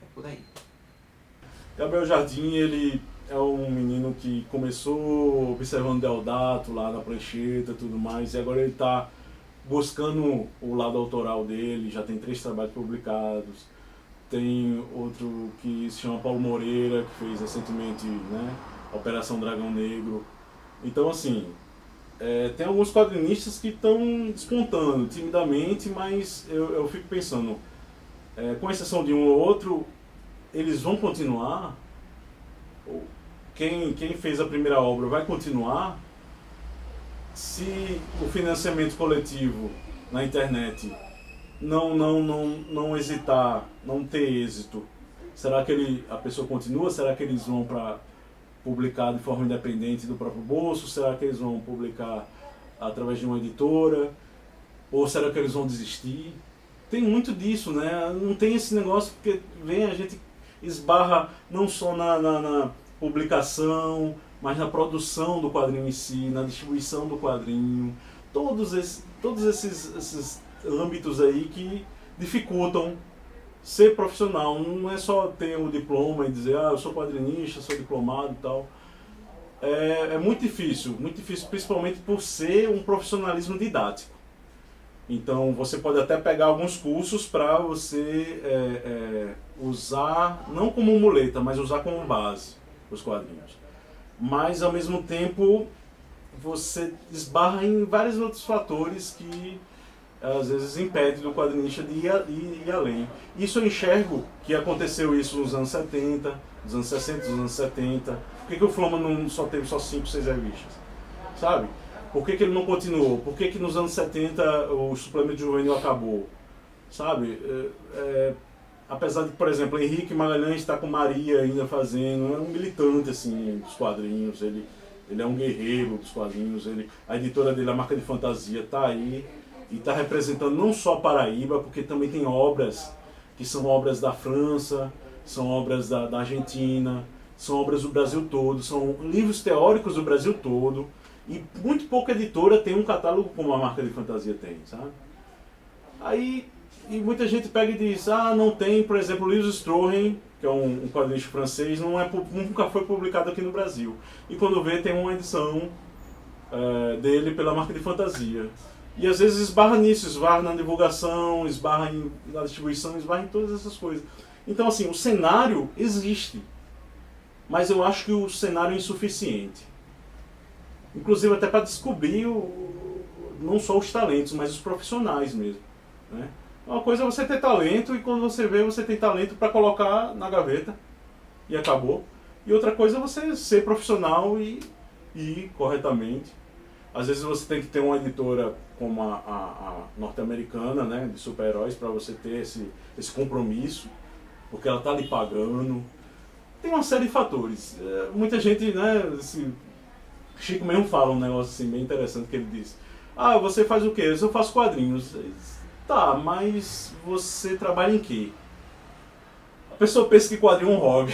É por aí. Gabriel Jardim, ele é um menino que começou observando Deodato lá na prancheta e tudo mais, e agora ele está buscando o lado autoral dele, já tem 3 trabalhos publicados. Tem outro que se chama Paulo Moreira, que fez recentemente, né, Operação Dragão Negro. Então, assim, tem alguns quadrinistas que estão despontando timidamente, mas eu fico pensando, com exceção de um ou outro, eles vão continuar? Quem fez a primeira obra vai continuar? Se o financiamento coletivo na internet não hesitar, não ter êxito, será que a pessoa continua? Será que eles vão para publicar de forma independente do próprio bolso? Será que eles vão publicar através de uma editora? Ou será que eles vão desistir? Tem muito disso, né? Não tem esse negócio, porque a gente esbarra não só na publicação, mas na produção do quadrinho em si, na distribuição do quadrinho, todos esses âmbitos aí que dificultam ser profissional. Não é só ter um diploma e dizer, eu sou quadrinista, sou diplomado e tal. É muito difícil, principalmente por ser um profissionalismo didático. Então você pode até pegar alguns cursos para você usar, não como muleta, mas usar como base os quadrinhos. Mas ao mesmo tempo você esbarra em vários outros fatores que às vezes impedem do quadrinista de ir além. Isso eu enxergo que aconteceu isso nos anos 70, nos anos 60, nos anos 70. Por que o Flama não só teve só 5, 6 revistas? Sabe? Por que ele não continuou? Por que nos anos 70 o suplemento juvenil acabou? Sabe? Apesar de, por exemplo, Henrique Magalhães está com Maria ainda fazendo, é um militante assim, dos quadrinhos, ele é um guerreiro dos quadrinhos, a editora dele, a Marca de Fantasia, está aí e está representando não só a Paraíba, porque também tem obras que são obras da França, são obras da Argentina, são obras do Brasil todo, são livros teóricos do Brasil todo, e muito pouca editora tem um catálogo como a Marca de Fantasia tem, sabe? Aí, e muita gente pega e diz, não tem, por exemplo, Lewis Strohen, que é um quadrinista francês, nunca foi publicado aqui no Brasil. E quando vê, tem uma edição dele pela Marca de Fantasia. E às vezes esbarra nisso, esbarra na divulgação, esbarra na distribuição, esbarra em todas essas coisas. Então, assim, o cenário existe, mas eu acho que o cenário é insuficiente. Inclusive até para descobrir não só os talentos, mas os profissionais mesmo, né? Uma coisa é você ter talento e quando você vê, você tem talento para colocar na gaveta e acabou. E outra coisa é você ser profissional e ir corretamente. Às vezes você tem que ter uma editora como a norte-americana, né, de super-heróis, para você ter esse compromisso, porque ela está lhe pagando. Tem uma série de fatores. Muita gente, né, Chico mesmo fala um negócio assim, bem interessante, que ele diz, você faz o quê? Eu faço quadrinhos. Tá, mas você trabalha em quê? A pessoa pensa que quadrinho é um hobby.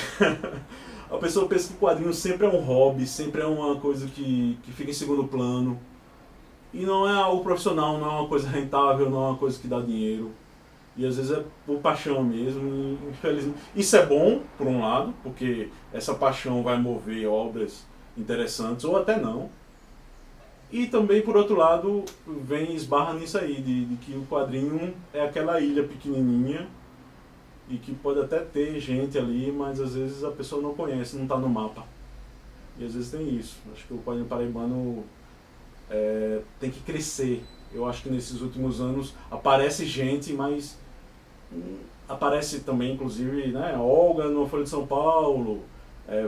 A pessoa pensa que quadrinho sempre é um hobby, sempre é uma coisa que fica em segundo plano. E não é algo profissional, não é uma coisa rentável, não é uma coisa que dá dinheiro. E às vezes é por paixão mesmo, infelizmente. Isso é bom, por um lado, porque essa paixão vai mover obras interessantes, ou até não. E também, por outro lado, esbarra nisso aí, de que o quadrinho é aquela ilha pequenininha e que pode até ter gente ali, mas às vezes a pessoa não conhece, não está no mapa. E às vezes tem isso. Acho que o quadrinho paraibano tem que crescer. Eu acho que nesses últimos anos aparece gente, mas aparece também, inclusive, né, Olga no Folha de São Paulo,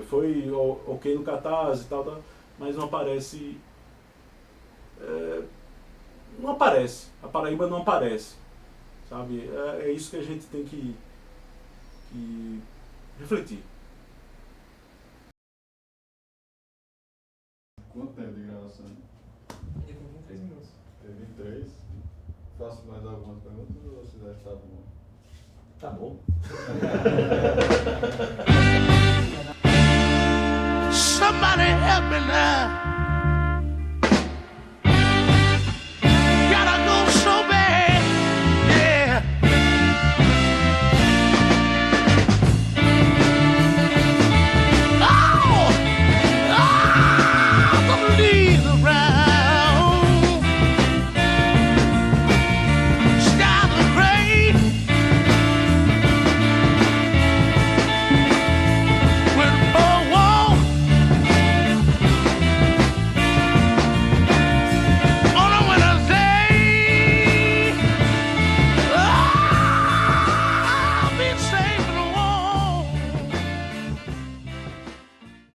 foi ok no Catarse e tal, mas não aparece... não aparece, a Paraíba não aparece, sabe? É isso que a gente tem que refletir. Quanto tempo de gravação? Tem 23 minutos. Tem 23. Faço mais algumas perguntas ou você já está bom? Tá bom.